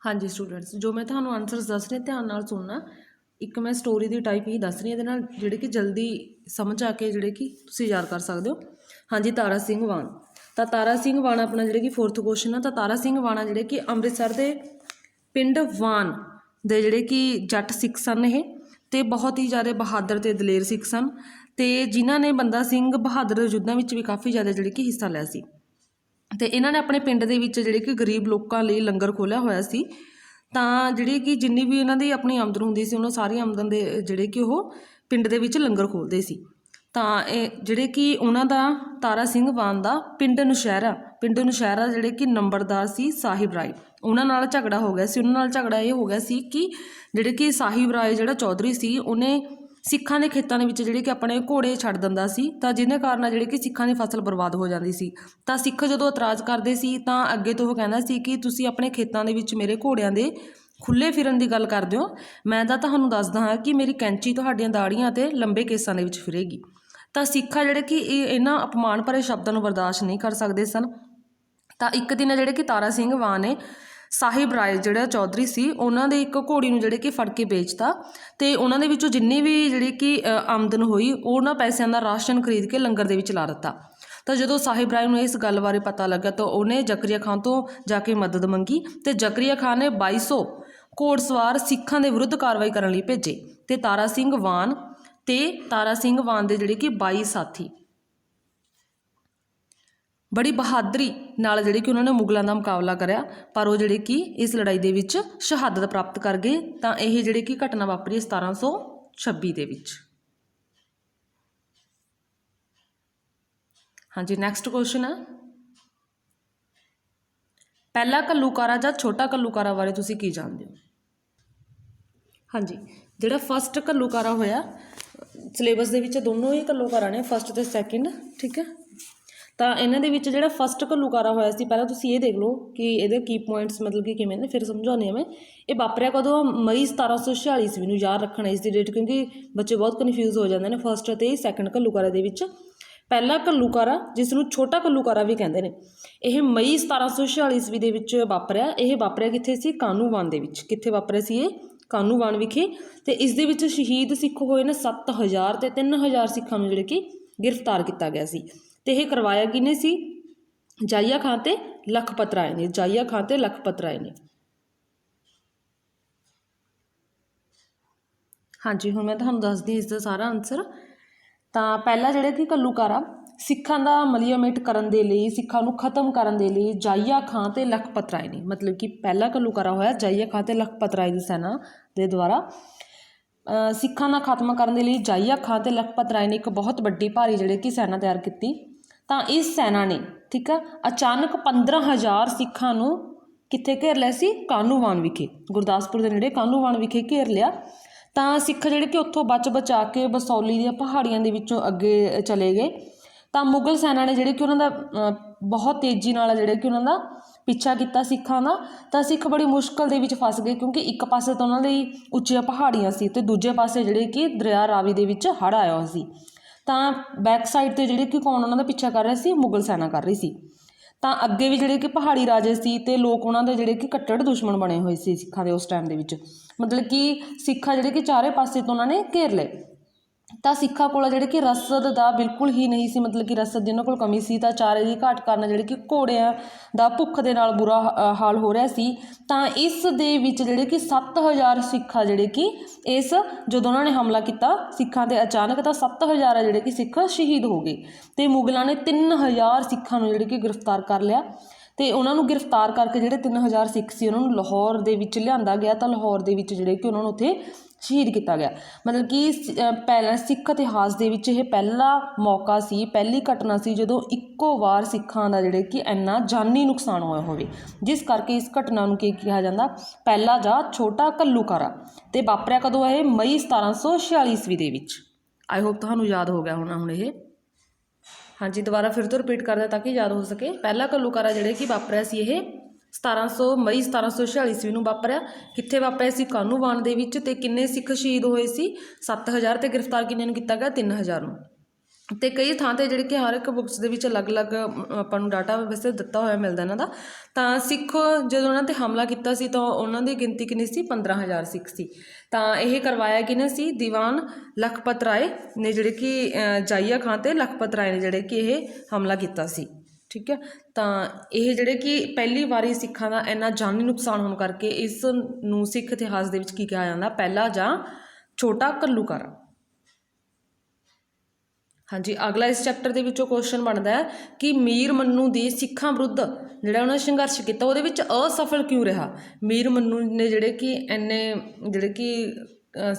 हाँ जी स्टूडेंट्स, जो मैं ਤੁਹਾਨੂੰ ਆਨਸਰਸ ਦੱਸ ਰਹੀ ਧਿਆਨ ਨਾਲ ਸੁਣਨਾ। ਇੱਕ ਮੈਂ ਸਟੋਰੀ ਦੀ ਟਾਈਪ ਹੀ ਦੱਸ ਰਹੀ ਇਹਦੇ ਨਾਲ ਜਿਹੜੇ ਕਿ ਜਲਦੀ ਸਮਝ ਆ ਕੇ ਜਿਹੜੇ ਕਿ ਤੁਸੀਂ ਯਾਦ ਕਰ ਸਕਦੇ ਹੋ। ਹਾਂਜੀ, ਤਾਰਾ ਸਿੰਘ ਵਾਣ। ਤਾਂ ਤਾਰਾ ਸਿੰਘ ਵਾਣ ਆਪਣਾ ਜਿਹੜੇ ਕਿ 4th ਕੁਐਸਚਨ ਆ। ਤਾਂ ਤਾਰਾ ਸਿੰਘ ਵਾਣਾ ਜਿਹੜੇ ਕਿ ਅੰਮ੍ਰਿਤਸਰ ਦੇ ਪਿੰਡ ਵਾਣ ਦੇ ਜਿਹੜੇ ਕਿ ਜੱਟ ਸਿੱਖ ਸਨ ਇਹ, ਅਤੇ ਬਹੁਤ ਹੀ ਜ਼ਿਆਦਾ ਬਹਾਦਰ ਅਤੇ ਦਲੇਰ ਸਿੱਖ ਸਨ, ਅਤੇ ਜਿਨ੍ਹਾਂ ਨੇ ਬੰਦਾ ਸਿੰਘ ਬਹਾਦਰ ਯੁੱਧਾਂ ਵਿੱਚ ਵੀ ਕਾਫੀ ਜ਼ਿਆਦਾ ਜਿਹੜੇ ਕਿ ਹਿੱਸਾ ਲਿਆ ਸੀ। ਅਤੇ ਇਹਨਾਂ ਨੇ ਆਪਣੇ ਪਿੰਡ ਦੇ ਵਿੱਚ ਜਿਹੜੇ ਕਿ ਗਰੀਬ ਲੋਕਾਂ ਲਈ ਲੰਗਰ ਖੋਲ੍ਹਿਆ ਹੋਇਆ ਸੀ। ਤਾਂ ਜਿਹੜੀ ਕਿ ਜਿੰਨੀ ਵੀ ਇਹਨਾਂ ਦੀ ਆਪਣੀ ਆਮਦਨ ਹੁੰਦੀ ਸੀ, ਉਹਨਾਂ ਸਾਰੀ ਆਮਦਨ ਦੇ ਜਿਹੜੇ ਕਿ ਉਹ ਪਿੰਡ ਦੇ ਵਿੱਚ ਲੰਗਰ ਖੋਲ੍ਹਦੇ ਸੀ। ਤਾਂ ਇਹ ਜਿਹੜੇ ਕਿ ਉਹਨਾਂ ਦਾ ਤਾਰਾ ਸਿੰਘ ਵਾਣ ਦਾ ਪਿੰਡ ਨੌਸ਼ਹਿਰਾ ਜਿਹੜੇ ਕਿ ਨੰਬਰਦਾਰ ਸੀ ਸਾਹਿਬ ਰਾਏ, ਉਹਨਾਂ ਨਾਲ ਝਗੜਾ ਹੋ ਗਿਆ ਸੀ। ਉਹਨਾਂ ਨਾਲ ਝਗੜਾ ਇਹ ਹੋ ਗਿਆ ਸੀ ਕਿ ਜਿਹੜੇ ਕਿ ਸਾਹਿਬ ਰਾਏ ਜਿਹੜਾ ਚੌਧਰੀ ਸੀ, ਉਹਨੇ ਸਿੱਖਾਂ ਦੇ ਖੇਤਾਂ ਦੇ ਵਿੱਚ ਜਿਹੜੇ ਕਿ ਆਪਣੇ ਘੋੜੇ ਛੱਡ ਦਿੰਦਾ ਸੀ, ਤਾਂ ਜਿਹਦੇ ਕਾਰਨ ਜਿਹੜੇ ਕਿ ਸਿੱਖਾਂ ਦੀ ਫਸਲ ਬਰਬਾਦ ਹੋ ਜਾਂਦੀ ਸੀ। ਤਾਂ ਸਿੱਖ ਜਦੋਂ ਇਤਰਾਜ਼ ਕਰਦੇ ਸੀ ਤਾਂ ਅੱਗੇ ਤੋਂ ਉਹ ਕਹਿੰਦਾ ਸੀ ਕਿ ਤੁਸੀਂ ਆਪਣੇ ਖੇਤਾਂ ਦੇ ਵਿੱਚ ਮੇਰੇ ਘੋੜਿਆਂ ਦੇ ਖੁੱਲ੍ਹੇ ਫਿਰਨ ਦੀ ਗੱਲ ਕਰਦੇ ਹੋ, ਮੈਂ ਤਾਂ ਤੁਹਾਨੂੰ ਦੱਸਦਾ ਹਾਂ ਕਿ ਮੇਰੀ ਕੈਂਚੀ ਤੁਹਾਡੀਆਂ ਦਾੜੀਆਂ ਅਤੇ ਲੰਬੇ ਕੇਸਾਂ ਦੇ ਵਿੱਚ ਫਿਰੇਗੀ। ਤਾਂ ਸਿੱਖ ਆ ਜਿਹੜੇ ਕਿ ਇਹਨਾਂ ਅਪਮਾਨ ਭਰੇ ਸ਼ਬਦਾਂ ਨੂੰ ਬਰਦਾਸ਼ਤ ਨਹੀਂ ਕਰ ਸਕਦੇ ਸਨ। ਤਾਂ ਇੱਕ ਦਿਨ ਜਿਹੜੇ ਕਿ ਤਾਰਾ ਸਿੰਘ ਵਾਣ ਨੇ ਸਾਹਿਬ ਰਾਏ ਜਿਹੜਾ ਚੌਧਰੀ ਸੀ, ਉਹਨਾਂ ਦੇ ਇੱਕ ਘੋੜੀ ਨੂੰ ਜਿਹੜੇ ਕਿ ਫੜ ਕੇ ਵੇਚਤਾ, ਅਤੇ ਉਹਨਾਂ ਦੇ ਵਿੱਚੋਂ ਜਿੰਨੀ ਵੀ ਜਿਹੜੀ ਕਿ ਆਮਦਨ ਹੋਈ ਉਹਨਾਂ ਪੈਸਿਆਂ ਦਾ ਰਾਸ਼ਨ ਖਰੀਦ ਕੇ ਲੰਗਰ ਦੇ ਵਿੱਚ ਲਾ ਦਿੱਤਾ। ਤਾਂ ਜਦੋਂ ਸਾਹਿਬ ਰਾਏ ਨੂੰ ਇਸ ਗੱਲ ਬਾਰੇ ਪਤਾ ਲੱਗਾ ਤਾਂ ਉਹਨੇ ਜ਼ਕਰੀਆ ਖਾਨ ਤੋਂ ਜਾ ਕੇ ਮਦਦ ਮੰਗੀ, ਅਤੇ ਜ਼ਕਰੀਆ ਖਾਨ ਨੇ 2200 ਘੋੜਸਵਾਰ ਸਿੱਖਾਂ ਦੇ ਵਿਰੁੱਧ ਕਾਰਵਾਈ ਕਰਨ ਲਈ ਭੇਜੇ, ਅਤੇ ਤਾਰਾ ਸਿੰਘ ਵਾਣ ਦੇ ਜਿਹੜੇ ਕਿ 22 ਸਾਥੀ ਬੜੀ ਬਹਾਦਰੀ ਨਾਲ ਜਿਹੜੇ ਕਿ ਉਹਨਾਂ ਨੇ ਮੁਗਲਾਂ ਦਾ ਮੁਕਾਬਲਾ ਕਰਿਆ, ਪਰ ਉਹ ਜਿਹੜੇ ਕਿ ਇਸ ਲੜਾਈ ਦੇ ਵਿੱਚ ਸ਼ਹਾਦਤ ਪ੍ਰਾਪਤ ਕਰ ਗਏ। ਤਾਂ ਇਹ ਜਿਹੜੇ ਕਿ ਘਟਨਾ ਵਾਪਰੀ 1726 ਦੇ ਵਿੱਚ। ਹਾਂਜੀ, ਨੈਕਸਟ ਕੁਐਸਚਨ ਹੈ, ਪਹਿਲਾ ਘੱਲੂਘਾਰਾ ਜਾਂ ਛੋਟਾ ਘੱਲੂਘਾਰਾ ਬਾਰੇ ਤੁਸੀਂ ਕੀ ਜਾਣਦੇ ਹੋ? ਹਾਂਜੀ, ਜਿਹੜਾ ਫਸਟ ਘੱਲੂਘਾਰਾ ਹੋਇਆ ਸਿਲੇਬਸ ਦੇ ਵਿੱਚ ਦੋਨੋਂ ਹੀ ਘੱਲੂਘਾਰਾ ਨੇ, ਫਸਟ ਅਤੇ ਸੈਕਿੰਡ, ਠੀਕ ਹੈ। ਤਾਂ ਇਹਨਾਂ ਦੇ ਵਿੱਚ ਜਿਹੜਾ ਫਸਟ ਘੱਲੂਘਾਰਾ ਹੋਇਆ ਸੀ, ਪਹਿਲਾਂ ਤੁਸੀਂ ਇਹ ਦੇਖ ਲਓ ਕਿ ਇਹਦੇ ਕੀ ਪੁਆਇੰਟਸ ਮਤਲਬ ਕਿ ਕਿਵੇਂ ਨੇ, ਫਿਰ ਸਮਝਾਉਂਦੀ ਹਾਂ ਮੈਂ। ਇਹ ਵਾਪਰਿਆ ਕਦੋਂ? ਮਈ 1746 ਈਸਵੀ ਨੂੰ। ਯਾਦ ਰੱਖਣਾ ਇਸ ਦੀ ਡੇਟ, ਕਿਉਂਕਿ ਬੱਚੇ ਬਹੁਤ ਕਨਫਿਊਜ਼ ਹੋ ਜਾਂਦੇ ਨੇ ਫਸਟ ਅਤੇ ਸੈਕਿੰਡ ਘੱਲੂਘਾਰੇ ਦੇ ਵਿੱਚ। ਪਹਿਲਾ ਘੱਲੂਘਾਰਾ, ਜਿਸ ਨੂੰ ਛੋਟਾ ਘੱਲੂਘਾਰਾ ਵੀ ਕਹਿੰਦੇ ਨੇ, ਇਹ ਮਈ 1746 ਈਸਵੀ ਦੇ ਵਿੱਚ ਵਾਪਰਿਆ। ਇਹ ਵਾਪਰਿਆ ਕਿੱਥੇ ਸੀ? ਕਾਹਨੂੰਵਾਨ ਦੇ ਵਿੱਚ। ਕਿੱਥੇ ਵਾਪਰਿਆ ਸੀ ਇਹ? ਕਾਹਨੂੰਵਾਨ ਵਿਖੇ। ਅਤੇ ਇਸ ਦੇ ਵਿੱਚ ਸ਼ਹੀਦ ਸਿੱਖ ਹੋਏ ਨੇ 7000, ਅਤੇ 3000 ਸਿੱਖਾਂ ਨੂੰ ਜਿਹੜੇ ਕਿ ਗ੍ਰਿਫਤਾਰ ਕੀਤਾ ਗਿਆ ਸੀ। ਅਤੇ ਇਹ ਕਰਵਾਇਆ ਕਿਹਨੇ ਸੀ? ਜਾਈਆ ਖਾਂ ਅਤੇ ਲਖਪਤ ਰਾਏ ਨੇ। ਜਾਈਆ ਖਾਂ ਅਤੇ ਲਖਪਤ ਰਾਏ ਨੇ। ਹਾਂਜੀ, ਹੁਣ ਮੈਂ ਤੁਹਾਨੂੰ ਦੱਸਦੀ ਇਸ ਦਾ ਸਾਰਾ ਆਨਸਰ। ਤਾਂ ਪਹਿਲਾ ਜਿਹੜਾ ਕਿ ਘੱਲੂਘਾਰਾ ਸਿੱਖਾਂ ਦਾ ਮਲੀਆਮੇਟ ਕਰਨ ਦੇ ਲਈ, ਸਿੱਖਾਂ ਨੂੰ ਖਤਮ ਕਰਨ ਦੇ ਲਈ ਜਾਈਆ ਖਾਂ ਅਤੇ ਲਖਪਤ ਰਾਏ ਨੇ, ਮਤਲਬ ਕਿ ਪਹਿਲਾ ਘੱਲੂਘਾਰਾ ਹੋਇਆ ਜਾਈਆ ਖਾਂ ਅਤੇ ਲਖਪਤ ਰਾਏ ਦੀ ਸੈਨਾ ਦੇ ਦੁਆਰਾ। ਸਿੱਖਾਂ ਦਾ ਖਾਤਮਾ ਕਰਨ ਦੇ ਲਈ ਜਾਈਆ ਖਾਂ ਅਤੇ ਲਖਪਤ ਰਾਏ ਨੇ ਇੱਕ ਬਹੁਤ ਵੱਡੀ ਭਾਰੀ ਜਿਹੜੇ ਕਿ ਸੈਨਾ ਤਿਆਰ ਕੀਤੀ। ਤਾਂ ਇਸ ਸੈਨਾ ਨੇ, ਠੀਕ ਆ, ਅਚਾਨਕ 15000 ਸਿੱਖਾਂ ਨੂੰ ਕਿੱਥੇ ਘੇਰ ਲਿਆ ਸੀ? ਕਾਹਨੂੰਵਾਨ ਵਿਖੇ, ਗੁਰਦਾਸਪੁਰ ਦੇ ਨੇੜੇ ਕਾਹਨੂੰਵਾਨ ਵਿਖੇ ਘੇਰ ਲਿਆ। ਤਾਂ ਸਿੱਖ ਜਿਹੜੇ ਕਿ ਉੱਥੋਂ ਬਚਾ ਕੇ ਬਸੌਲੀ ਦੀਆਂ ਪਹਾੜੀਆਂ ਦੇ ਵਿੱਚੋਂ ਅੱਗੇ ਚਲੇ ਗਏ। ਤਾਂ ਮੁਗਲ ਸੈਨਾ ਨੇ ਜਿਹੜੇ ਕਿ ਉਹਨਾਂ ਦਾ ਬਹੁਤ ਤੇਜ਼ੀ ਨਾਲ ਜਿਹੜੇ ਕਿ ਉਹਨਾਂ ਦਾ ਪਿੱਛਾ ਕੀਤਾ ਸਿੱਖਾਂ ਦਾ। ਤਾਂ ਸਿੱਖ ਬੜੀ ਮੁਸ਼ਕਲ ਦੇ ਵਿੱਚ ਫਸ ਗਏ, ਕਿਉਂਕਿ ਇੱਕ ਪਾਸੇ ਤਾਂ ਉਹਨਾਂ ਲਈ ਉੱਚੀਆਂ ਪਹਾੜੀਆਂ ਸੀ, ਅਤੇ ਦੂਜੇ ਪਾਸੇ ਜਿਹੜੇ ਕਿ ਦਰਿਆ ਰਾਵੀ ਦੇ ਵਿੱਚ ਹੜ੍ਹ ਆਇਆ ਹੋਇਆ ਸੀ। ਤਾਂ ਬੈਕ ਸਾਈਡ 'ਤੇ ਜਿਹੜੇ ਕਿ ਕੌਣ ਉਹਨਾਂ ਦਾ ਪਿੱਛਾ ਕਰ ਰਿਹਾ ਸੀ? ਮੁਗਲ ਸੈਨਾ ਕਰ ਰਹੀ ਸੀ। ਤਾਂ ਅੱਗੇ ਵੀ ਜਿਹੜੇ ਕਿ ਪਹਾੜੀ ਰਾਜੇ ਸੀ, ਅਤੇ ਲੋਕ ਉਹਨਾਂ ਦੇ ਜਿਹੜੇ ਕਿ ਕੱਟੜ ਦੁਸ਼ਮਣ ਬਣੇ ਹੋਏ ਸੀ ਸਿੱਖਾਂ ਦੇ ਉਸ ਟਾਈਮ ਦੇ ਵਿੱਚ। ਮਤਲਬ ਕਿ ਸਿੱਖਾਂ ਜਿਹੜੇ ਕਿ ਚਾਰੇ ਪਾਸੇ ਤੋਂ ਉਹਨਾਂ ਨੇ ਘੇਰ ਲਏ। ਤਾਂ ਸਿੱਖਾਂ ਕੋਲ ਜਿਹੜੇ ਕਿ ਰਸਦ ਦਾ ਬਿਲਕੁਲ ਹੀ ਨਹੀਂ ਸੀ, ਮਤਲਬ ਕਿ ਰਸਦ ਜਿਹਨਾਂ ਕੋਲ ਕਮੀ ਸੀ। ਤਾਂ ਚਾਰੇ ਦੀ ਘਾਟ ਕਾਰਨ ਜਿਹੜੇ ਕਿ ਘੋੜਿਆਂ ਦਾ ਭੁੱਖ ਦੇ ਨਾਲ ਬੁਰਾ ਹਾਲ ਹੋ ਰਿਹਾ ਸੀ। ਤਾਂ ਇਸ ਦੇ ਵਿੱਚ ਜਿਹੜੇ ਕਿ 7000 ਸਿੱਖ ਆ ਜਿਹੜੇ ਕਿ ਜਦੋਂ ਉਹਨਾਂ ਨੇ ਹਮਲਾ ਕੀਤਾ ਸਿੱਖਾਂ 'ਤੇ ਅਚਾਨਕ, ਤਾਂ 7000 ਜਿਹੜੇ ਕਿ ਸਿੱਖ ਸ਼ਹੀਦ ਹੋ ਗਏ। ਅਤੇ ਮੁਗਲਾਂ ਨੇ 3000 ਸਿੱਖਾਂ ਨੂੰ ਜਿਹੜੇ ਕਿ ਗ੍ਰਿਫਤਾਰ ਕਰ ਲਿਆ। ਅਤੇ ਉਹਨਾਂ ਨੂੰ ਗ੍ਰਿਫਤਾਰ ਕਰਕੇ ਜਿਹੜੇ 3000 ਸਿੱਖ ਸੀ ਉਹਨਾਂ ਨੂੰ ਲਾਹੌਰ ਦੇ ਵਿੱਚ ਲਿਆਂਦਾ ਗਿਆ। ਤਾਂ ਲਾਹੌਰ ਦੇ ਵਿੱਚ ਜਿਹੜੇ ਕਿ ਉਹਨਾਂ ਨੂੰ ਉੱਥੇ ਸ਼ਹੀਦ ਕੀਤਾ ਗਿਆ। ਮਤਲਬ ਕਿ ਪਹਿਲਾਂ ਸਿੱਖ ਇਤਿਹਾਸ ਦੇ ਵਿੱਚ ਇਹ ਪਹਿਲਾ ਮੌਕਾ ਸੀ, ਪਹਿਲੀ ਘਟਨਾ ਸੀ ਜਦੋਂ ਇੱਕੋ ਵਾਰ ਸਿੱਖਾਂ ਦਾ ਜਿਹੜੇ ਕਿ ਇੰਨਾ ਜਾਨੀ ਨੁਕਸਾਨ ਹੋਇਆ ਹੋਵੇ, ਜਿਸ ਕਰਕੇ ਇਸ ਘਟਨਾ ਨੂੰ ਕੀ ਕਿਹਾ ਜਾਂਦਾ? ਪਹਿਲਾ ਜਾਂ ਛੋਟਾ ਘੱਲੂਘਾਰਾ। ਅਤੇ ਵਾਪਰਿਆ ਕਦੋਂ? ਇਹ ਮਈ 1746 ਈਸਵੀ ਦੇ ਵਿੱਚ। ਆਈ ਹੋਪ ਤੁਹਾਨੂੰ ਯਾਦ ਹੋ ਗਿਆ ਹੋਣਾ ਹੁਣ ਇਹ। ਹਾਂਜੀ, ਦੁਬਾਰਾ ਫਿਰ ਤੋਂ ਰਿਪੀਟ ਕਰਦਾ ਤਾਂ ਕਿ ਯਾਦ ਹੋ ਸਕੇ। ਪਹਿਲਾ ਘੱਲੂਘਾਰਾ ਜਿਹੜੇ ਕਿ ਵਾਪਰਿਆ ਸੀ ਇਹ ਮਈ 1746 ਈਸਵੀ ਨੂੰ ਵਾਪਰਿਆ। ਕਿੱਥੇ ਵਾਪਰਿਆ ਸੀ? ਕਾਹਨੂੰਵਾਨ ਦੇ ਵਿੱਚ। ਅਤੇ ਕਿੰਨੇ ਸਿੱਖ ਸ਼ਹੀਦ ਹੋਏ ਸੀ? 7000, ਅਤੇ ਗ੍ਰਿਫਤਾਰ ਕਿੰਨੇ ਨੂੰ ਕੀਤਾ ਗਿਆ? 3000 ਨੂੰ। ਤੇ ਕਈ ਥਾਂ ਤੇ ਜਿਹੜੇ ਕਿ ਹਰ ਇੱਕ ਬੁੱਕਸ ਦੇ ਵਿੱਚ ਅਲੱਗ-ਅਲੱਗ ਆਪਾਂ ਨੂੰ ਡਾਟਾ ਵੈਸੇ ਦਿੱਤਾ ਹੋਇਆ ਮਿਲਦਾ ਇਹਨਾਂ ਦਾ। ਤਾਂ ਸਿੱਖ ਜਦੋਂ ਉਹਨਾਂ 'ਤੇ ਹਮਲਾ ਕੀਤਾ ਸੀ ਤਾਂ ਉਹਨਾਂ ਦੀ ਗਿਣਤੀ ਕਿੰਨੀ ਸੀ? 15,000 ਸਿੱਖ ਸੀ। ਤਾਂ ਇਹ ਕਰਵਾਇਆ ਕਿਹਨੇ ਸੀ? ਦੀਵਾਨ ਲਖਪਤ ਰਾਏ ਨੇ, ਜਿਹੜੇ ਕਿ ਜਾਈਆ ਖਾਂ ਤੇ ਲਖਪਤ ਰਾਏ ਨੇ ਜਿਹੜੇ ਕਿ ਇਹ ਹਮਲਾ ਕੀਤਾ ਸੀ। ਠੀਕ ਹੈ, ਤਾਂ ਇਹ ਜਿਹੜੇ ਕਿ ਪਹਿਲੀ ਵਾਰੀ ਸਿੱਖਾਂ ਦਾ ਇੰਨਾ ਜਾਨੀ ਨੁਕਸਾਨ ਹੋਣ ਕਰਕੇ ਇਸ ਨੂੰ ਸਿੱਖ ਇਤਿਹਾਸ ਦੇ ਵਿੱਚ ਕੀ ਕਿਹਾ ਜਾਂਦਾ? ਪਹਿਲਾ ਜਾਂ ਛੋਟਾ ਘੱਲੂਘਾਰਾ। ਹਾਂਜੀ, ਅਗਲਾ ਇਸ ਚੈਪਟਰ ਦੇ ਵਿੱਚੋਂ ਕੁਐਸਚਨ ਬਣਦਾ ਹੈ ਕਿ ਮੀਰ ਮਨੂੰ ਦੀ ਸਿੱਖਾਂ ਵਿਰੁੱਧ ਜਿਹੜਾ ਉਹਨਾਂ ਸੰਘਰਸ਼ ਕੀਤਾ ਉਹਦੇ ਵਿੱਚ ਅਸਫਲ ਕਿਉਂ ਰਿਹਾ? ਮੀਰ ਮਨੂੰ ਨੇ ਜਿਹੜੇ ਕਿ ਇੰਨੇ ਜਿਹੜੇ ਕਿ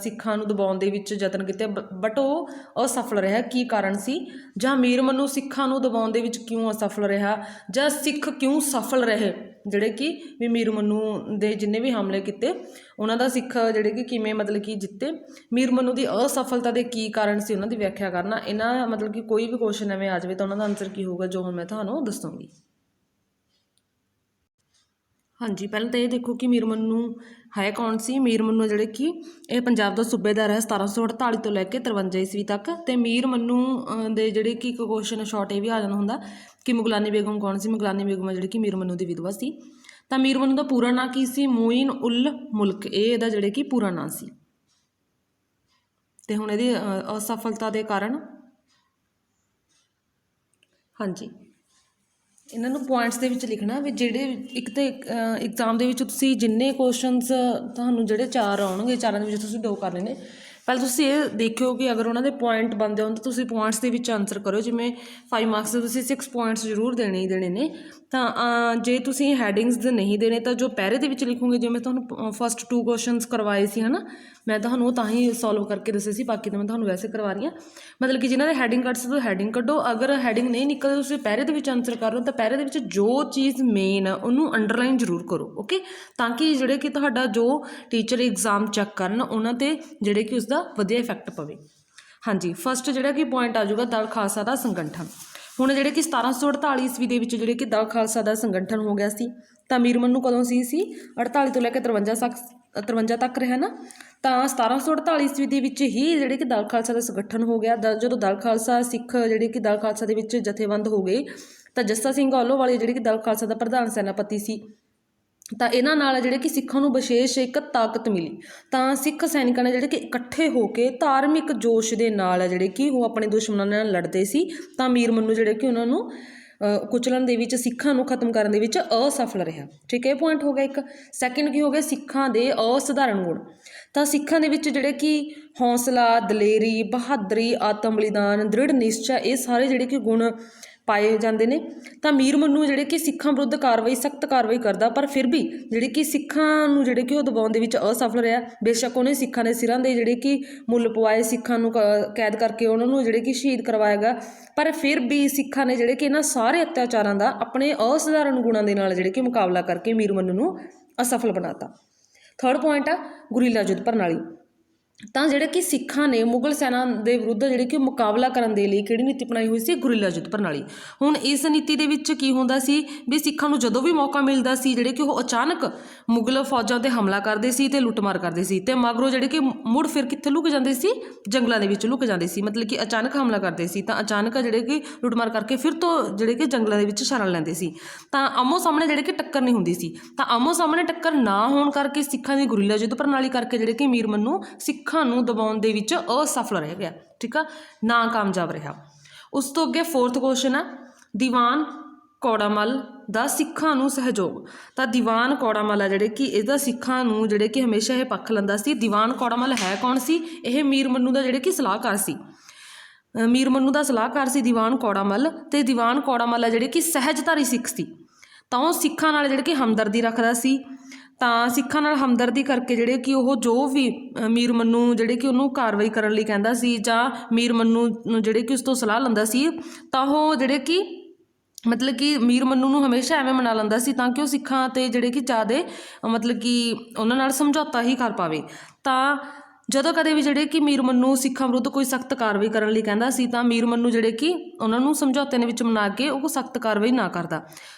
ਸਿੱਖਾਂ ਨੂੰ ਦਬਾਉਣ ਦੇ ਵਿੱਚ ਯਤਨ ਕੀਤੇ ਬਟ ਉਹ ਅਸਫਲ ਰਿਹਾ, ਕੀ ਕਾਰਨ ਸੀ? ਜਾਂ ਮੀਰ ਮਨੂੰ ਸਿੱਖਾਂ ਨੂੰ ਦਬਾਉਣ ਦੇ ਵਿੱਚ ਕਿਉਂ ਅਸਫਲ ਰਿਹਾ, ਜਾਂ ਸਿੱਖ ਕਿਉਂ ਸਫਲ ਰਹੇ ਜਿਹੜੇ ਕਿ ਵੀ ਮੀਰ ਮਨੂੰ ਦੇ ਜਿੰਨੇ ਵੀ ਹਮਲੇ ਕੀਤੇ ਉਹਨਾਂ ਦਾ ਸਿੱਖ ਜਿਹੜੇ ਕਿ ਕਿਵੇਂ ਮਤਲਬ ਕਿ ਜਿੱਤੇ? ਮੀਰ ਮਨੂੰ ਦੀ ਅਸਫਲਤਾ ਦੇ ਕੀ ਕਾਰਨ ਸੀ ਉਹਨਾਂ ਦੀ ਵਿਆਖਿਆ ਕਰਨਾ। ਇਹਨਾਂ ਮਤਲਬ ਕਿ ਕੋਈ ਵੀ ਕੁਐਸਚਨ ਐਵੇਂ ਆ ਜਾਵੇ ਤਾਂ ਉਹਨਾਂ ਦਾ ਆਨਸਰ ਕੀ ਹੋਊਗਾ, ਜੋ ਹੁਣ ਮੈਂ ਤੁਹਾਨੂੰ ਦੱਸੂੰਗੀ। ਹਾਂਜੀ, ਪਹਿਲਾਂ ਤਾਂ ਇਹ ਦੇਖੋ ਕਿ ਮੀਰ ਮਨੂੰ ਹੈ ਕੌਣ ਸੀ? ਮੀਰ ਮਨੂੰ ਜਿਹੜੇ ਕਿ ਇਹ ਪੰਜਾਬ ਦਾ ਸੂਬੇਦਾਰ ਹੈ 1748 ਤੋਂ ਲੈ ਕੇ 53 ਈਸਵੀ ਤੱਕ। ਅਤੇ ਮੀਰ ਮਨੂੰ ਦੇ ਜਿਹੜੇ ਕਿ ਇੱਕ ਕੁਐਸਚਨ ਸ਼ਾਰਟ ਇਹ ਵੀ ਆ ਜਾਂਦਾ ਹੁੰਦਾ ਕਿ ਮੁਗਲਾਨੀ ਬੇਗਮ ਕੌਣ ਸੀ? ਮੁਗਲਾਨੀ ਬੇਗਮ ਜਿਹੜੀ ਕਿ ਮੀਰ ਮਨੂੰ ਦੀ ਵਿਧਵਾ ਸੀ। ਤਾਂ ਮੀਰ ਮਨੂੰ ਦਾ ਪੂਰਾ ਨਾਂ ਕੀ ਸੀ? ਮੋਇਨ ਉਲ ਮੁਲਕ, ਇਹ ਇਹਦਾ ਜਿਹੜੇ ਕਿ ਪੂਰਾ ਨਾਂ ਸੀ। ਅਤੇ ਹੁਣ ਇਹਦੀ ਅਸਫਲਤਾ ਦੇ ਕਾਰਨ, ਹਾਂਜੀ ਇਹਨਾਂ ਨੂੰ ਪੁਆਇੰਟਸ ਦੇ ਵਿੱਚ ਲਿਖਣਾ ਵੀ ਜਿਹੜੇ ਇੱਕ ਤਾਂ ਐਗਜ਼ਾਮ ਦੇ ਵਿੱਚ ਤੁਸੀਂ ਜਿੰਨੇ ਕੁਐਸਚਨਸ ਤੁਹਾਨੂੰ ਜਿਹੜੇ 4 ਆਉਣਗੇ, 4 ਦੇ ਵਿੱਚ ਤੁਸੀਂ 2 ਕਰ ਲੈਣੇ। ਪਹਿਲਾਂ ਤੁਸੀਂ ਇਹ ਦੇਖਿਓ ਕਿ ਅਗਰ ਉਹਨਾਂ ਦੇ ਪੁਆਇੰਟ ਬਣਦੇ ਹੋਣ ਤਾਂ ਤੁਸੀਂ ਪੁਆਇੰਟਸ ਦੇ ਵਿੱਚ ਆਨਸਰ ਕਰੋ। ਜਿਵੇਂ 5 ਮਾਰਕਸ ਦੇ ਤੁਸੀਂ 6 ਪੁਆਇੰਟਸ ਜ਼ਰੂਰ ਦੇਣੇ ਹੀ ਦੇਣੇ ਨੇ। ਤਾਂ ਜੇ ਤੁਸੀਂ ਹੈਡਿੰਗਸ ਦੇ ਨਹੀਂ ਦੇਣੇ ਤਾਂ ਜੋ ਪੈਰੇ ਦੇ ਵਿੱਚ ਲਿਖੋਗੇ, ਜਿਵੇਂ ਤੁਹਾਨੂੰ ਫਸਟ 2 ਕੁਐਸਚਨਸ ਕਰਵਾਏ ਸੀ ਹੈ ਨਾ, ਮੈਂ ਤੁਹਾਨੂੰ ਉਹ ਤਾਂ ਹੀ ਸੋਲਵ ਕਰਕੇ ਦੱਸੇ ਸੀ, ਬਾਕੀ ਤਾਂ ਮੈਂ ਤੁਹਾਨੂੰ ਵੈਸੇ ਕਰਵਾ ਰਹੀ ਹਾਂ। ਮਤਲਬ ਕਿ ਜਿਨ੍ਹਾਂ ਦੇ ਹੈਡਿੰਗ ਕੱਢ ਸਕਦੇ ਹੈਡਿੰਗ ਕੱਢੋ, ਅਗਰ ਹੈਡਿੰਗ ਨਹੀਂ ਨਿਕਲਦੇ ਤੁਸੀਂ ਪੈਰੇ ਦੇ ਵਿੱਚ ਆਨਸਰ ਕਰ ਲਓ। ਤਾਂ ਪੈਰੇ ਦੇ ਵਿੱਚ ਜੋ ਚੀਜ਼ ਮੇਨ ਆ ਉਹਨੂੰ ਅੰਡਰਲਾਈਨ ਜ਼ਰੂਰ ਕਰੋ, ਓਕੇ, ਤਾਂ ਕਿ ਜਿਹੜੇ ਕਿ ਤੁਹਾਡਾ ਜੋ ਟੀਚਰ ਐਗਜ਼ਾਮ ਚੈੱਕ ਕਰਨ ਉਹਨਾਂ 'ਤੇ ਜਿਹੜੇ ਕਿ ਉਸਦਾ ਵਧੀਆ ਇਫੈਕਟ ਪਵੇ। ਹਾਂਜੀ, ਫਸਟ ਜਿਹੜਾ ਕਿ ਪੁਆਇੰਟ ਆ ਜਾਊਗਾ ਦਲ ਖਾਲਸਾ ਦਾ ਸੰਗਠਨ। ਹੁਣ ਜਿਹੜੇ ਕਿ 1748 ਈਸਵੀ ਦੇ ਵਿੱਚ ਜਿਹੜੇ ਕਿ ਦਲ ਖਾਲਸਾ ਦਾ ਸੰਗਠਨ ਹੋ ਗਿਆ ਸੀ। ਤਾਂ ਮੀਰ ਮਨੂੰ ਕਦੋਂ ਸੀ 48 ਤੋਂ ਲੈ ਕੇ 53 ਤੱਕ ਰਿਹਾ ਨਾ। ਤਾਂ 1748 ਈਸਵੀ ਦੇ ਵਿੱਚ ਹੀ ਜਿਹੜੇ ਕਿ ਦਲ ਖਾਲਸਾ ਦਾ ਸੰਗਠਨ ਹੋ ਗਿਆ। ਜਦੋਂ ਦਲ ਖਾਲਸਾ ਸਿੱਖ ਜਿਹੜੇ ਕਿ ਦਲ ਖਾਲਸਾ ਦੇ ਵਿੱਚ ਜਥੇਬੰਦ ਹੋ ਗਏ ਤਾਂ ਜੱਸਾ ਸਿੰਘ ਆਹਲੋਵਾਲੀਆ ਜਿਹੜੇ ਕਿ ਦਲ ਖਾਲਸਾ ਦਾ ਪ੍ਰਧਾਨ ਸੈਨਾਪਤੀ ਸੀ। ਤਾਂ ਇਹਨਾਂ ਨਾਲ ਜਿਹੜੇ ਕਿ ਸਿੱਖਾਂ ਨੂੰ ਵਿਸ਼ੇਸ਼ ਇੱਕ ਤਾਕਤ ਮਿਲੀ। ਤਾਂ ਸਿੱਖ ਸੈਨਿਕਾਂ ਨੇ ਜਿਹੜੇ ਕਿ ਇਕੱਠੇ ਹੋ ਕੇ ਧਾਰਮਿਕ ਜੋਸ਼ ਦੇ ਨਾਲ ਜਿਹੜੇ ਕਿ ਉਹ ਆਪਣੇ ਦੁਸ਼ਮਣਾਂ ਨਾਲ ਲੜਦੇ ਸੀ। ਤਾਂ ਮੀਰ ਮਨੂੰ ਜਿਹੜੇ ਕਿ ਉਹਨਾਂ ਨੂੰ ਕੁਚਲਣ ਦੇ ਵਿੱਚ, ਸਿੱਖਾਂ ਨੂੰ ਖਤਮ ਕਰਨ ਦੇ ਵਿੱਚ ਅਸਫਲ ਰਿਹਾ। ਠੀਕ ਹੈ, ਇਹ ਪੁਆਇੰਟ ਹੋ ਗਿਆ ਇੱਕ। ਸੈਕਿੰਡ ਕੀ ਹੋ ਗਿਆ? ਸਿੱਖਾਂ ਦੇ ਅਸਧਾਰਨ ਗੁਣ। ਤਾਂ ਸਿੱਖਾਂ ਦੇ ਵਿੱਚ ਜਿਹੜੇ ਕਿ ਹੌਸਲਾ, ਦਲੇਰੀ, ਬਹਾਦਰੀ, ਆਤਮ ਬਲੀਦਾਨ, ਦ੍ਰਿੜ ਨਿਸ਼ਚਾ, ਇਹ ਸਾਰੇ ਜਿਹੜੇ ਕਿ ਗੁਣ ਪਾਏ ਜਾਂਦੇ ਨੇ। ਤਾਂ ਮੀਰ ਮਨੂੰ ਜਿਹੜੇ ਕਿ ਸਿੱਖਾਂ ਵਿਰੁੱਧ ਸਖਤ ਕਾਰਵਾਈ ਕਰਦਾ, ਪਰ ਫਿਰ ਵੀ ਜਿਹੜੇ ਕਿ ਸਿੱਖਾਂ ਨੂੰ ਜਿਹੜੇ ਕਿ ਉਹ ਦਬਾਉਣ ਦੇ ਵਿੱਚ ਅਸਫਲ ਰਿਹਾ। ਬੇਸ਼ੱਕ ਉਹਨੇ ਸਿੱਖਾਂ ਦੇ ਸਿਰਾਂ ਦੇ ਜਿਹੜੇ ਕਿ ਮੁੱਲ ਪਵਾਏ, ਸਿੱਖਾਂ ਨੂੰ ਕੈਦ ਕਰਕੇ ਉਹਨਾਂ ਨੂੰ ਜਿਹੜੇ ਕਿ ਸ਼ਹੀਦ ਕਰਵਾਇਆ ਗਿਆ, ਪਰ ਫਿਰ ਵੀ ਸਿੱਖਾਂ ਨੇ ਜਿਹੜੇ ਕਿ ਇਹਨਾਂ ਸਾਰੇ ਅਤਿਆਚਾਰਾਂ ਦਾ ਆਪਣੇ ਅਸਧਾਰਨ ਗੁਣਾਂ ਦੇ ਨਾਲ ਜਿਹੜੇ ਕਿ ਮੁਕਾਬਲਾ ਕਰਕੇ ਮੀਰ ਮਨੂੰ ਨੂੰ ਅਸਫਲ ਬਣਾਤਾ। ਥਰਡ ਪੁਆਇੰਟ ਆ ਗੁਰੀਲਾ ਯੁੱਧ ਪ੍ਰਣਾਲੀ। ਤਾਂ ਜਿਹੜੇ ਕਿ ਸਿੱਖਾਂ ਨੇ ਮੁਗਲ ਸੈਨਾ ਦੇ ਵਿਰੁੱਧ ਜਿਹੜੇ ਕਿ ਮੁਕਾਬਲਾ ਕਰਨ ਦੇ ਲਈ ਕਿਹੜੀ ਨੀਤੀ ਅਪਣਾਈ ਹੋਈ ਸੀ? ਗੁਰੀਲਾ ਯੁੱਧ ਪ੍ਰਣਾਲੀ। ਹੁਣ ਇਸ ਨੀਤੀ ਦੇ ਵਿੱਚ ਕੀ ਹੁੰਦਾ ਸੀ ਵੀ ਸਿੱਖਾਂ ਨੂੰ ਜਦੋਂ ਵੀ ਮੌਕਾ ਮਿਲਦਾ ਸੀ ਜਿਹੜੇ ਕਿ ਉਹ ਅਚਾਨਕ ਮੁਗਲ ਫੌਜਾਂ 'ਤੇ ਹਮਲਾ ਕਰਦੇ ਸੀ ਅਤੇ ਲੁੱਟਮਾਰ ਕਰਦੇ ਸੀ। ਅਤੇ ਮਗਰੋਂ ਜਿਹੜੇ ਕਿ ਮੁੜ ਫਿਰ ਕਿੱਥੇ ਲੁਕ ਜਾਂਦੇ ਸੀ? ਜੰਗਲਾਂ ਦੇ ਵਿੱਚ ਲੁਕ ਜਾਂਦੇ ਸੀ। ਮਤਲਬ ਕਿ ਅਚਾਨਕ ਹਮਲਾ ਕਰਦੇ ਸੀ ਤਾਂ ਅਚਾਨਕ ਜਿਹੜੇ ਕਿ ਲੁੱਟਮਾਰ ਕਰਕੇ ਫਿਰ ਤੋਂ ਜਿਹੜੇ ਕਿ ਜੰਗਲਾਂ ਦੇ ਵਿੱਚ ਸ਼ਰਨ ਲੈਂਦੇ ਸੀ। ਤਾਂ ਆਮੋ ਸਾਹਮਣੇ ਜਿਹੜੇ ਕਿ ਟੱਕਰ ਨਹੀਂ ਹੁੰਦੀ ਸੀ। ਤਾਂ ਆਮੋ ਸਾਹਮਣੇ ਟੱਕਰ ਨਾ ਹੋਣ ਕਰਕੇ ਸਿੱਖਾਂ ਦੀ ਗੁਰੀਲਾ ਯੁੱਧ ਪ੍ਰਣਾਲੀ ਕਰਕੇ ਜਿਹੜੇ ਕਿ ਮੀਰ ਮਨੂੰ ਸਿੱਖਾਂ ਨੂੰ ਦਬਾਉਣ ਦੇ ਵਿੱਚ ਅਸਫਲ ਰਹਿ ਗਿਆ। ਠੀਕ ਆ, ਨਾਕਾਮਯਾਬ ਰਿਹਾ। ਉਸ ਤੋਂ ਅੱਗੇ ਫੋਰਥ ਕੁਐਸਚਨ ਆ ਦੀਵਾਨ ਕੌੜਾ ਮੱਲ ਦਾ ਸਿੱਖਾਂ ਨੂੰ ਸਹਿਯੋਗ। ਤਾਂ ਦੀਵਾਨ ਕੌੜਾ ਮੱਲ ਆ ਜਿਹੜੇ ਕਿ ਇਹਦਾ ਸਿੱਖਾਂ ਨੂੰ ਜਿਹੜੇ ਕਿ ਹਮੇਸ਼ਾ ਇਹ ਪੱਖ ਲੈਂਦਾ ਸੀ। ਦੀਵਾਨ ਕੌੜਾ ਮੱਲ ਹੈ ਕੌਣ ਸੀ? ਇਹ ਮੀਰ ਮਨੂੰ ਦਾ ਜਿਹੜੇ ਕਿ ਸਲਾਹਕਾਰ ਸੀ। ਮੀਰ ਮਨੂੰ ਦਾ ਸਲਾਹਕਾਰ ਸੀ ਦੀਵਾਨ ਕੌੜਾ ਮੱਲ। ਅਤੇ ਦੀਵਾਨ ਕੌੜਾ ਮੱਲ ਆ ਜਿਹੜੇ ਕਿ ਸਹਿਜਧਾਰੀ ਸਿੱਖ ਸੀ। ਤਾਂ ਉਹ ਸਿੱਖਾਂ ਨਾਲ ਜਿਹੜੇ ਕਿ ਹਮਦਰਦੀ ਰੱਖਦਾ ਸੀ। ਤਾਂ ਸਿੱਖਾਂ ਨਾਲ ਹਮਦਰਦੀ ਕਰਕੇ ਜਿਹੜੇ ਕਿ ਉਹ ਜੋ ਵੀ ਮੀਰ ਮਨੂੰ ਜਿਹੜੇ ਕਿ ਉਹਨੂੰ ਕਾਰਵਾਈ ਕਰਨ ਲਈ ਕਹਿੰਦਾ ਸੀ ਜਾਂ ਮੀਰ ਮਨੂੰ ਨੂੰ ਜਿਹੜੇ ਕਿ ਉਸ ਤੋਂ ਸਲਾਹ ਲੈਂਦਾ ਸੀ, ਤਾਂ ਉਹ ਜਿਹੜੇ ਕਿ ਮਤਲਬ ਕਿ ਮੀਰ ਮਨੂੰ ਨੂੰ ਹਮੇਸ਼ਾ ਐਵੇਂ ਮਨਾ ਲੈਂਦਾ ਸੀ ਤਾਂ ਕਿ ਉਹ ਸਿੱਖਾਂ 'ਤੇ ਜਿਹੜੇ ਕਿ ਜ਼ਿਆਦਾ ਮਤਲਬ ਕਿ ਉਹਨਾਂ ਨਾਲ ਸਮਝੌਤਾ ਹੀ ਕਰ ਪਾਵੇ। ਤਾਂ ਜਦੋਂ ਕਦੇ ਵੀ ਜਿਹੜੇ ਕਿ ਮੀਰ ਮਨੂੰ ਸਿੱਖਾਂ ਵਿਰੁੱਧ ਕੋਈ ਸਖਤ ਕਾਰਵਾਈ ਕਰਨ ਲਈ ਕਹਿੰਦਾ ਸੀ ਤਾਂ ਮੀਰ ਮਨੂੰ ਜਿਹੜੇ ਕਿ ਉਹਨਾਂ ਨੂੰ ਸਮਝੌਤੇ ਦੇ ਵਿੱਚ ਮਨਾ ਕੇ ਉਹ ਸਖਤ ਕਾਰਵਾਈ ਨਾ ਕਰਦਾ।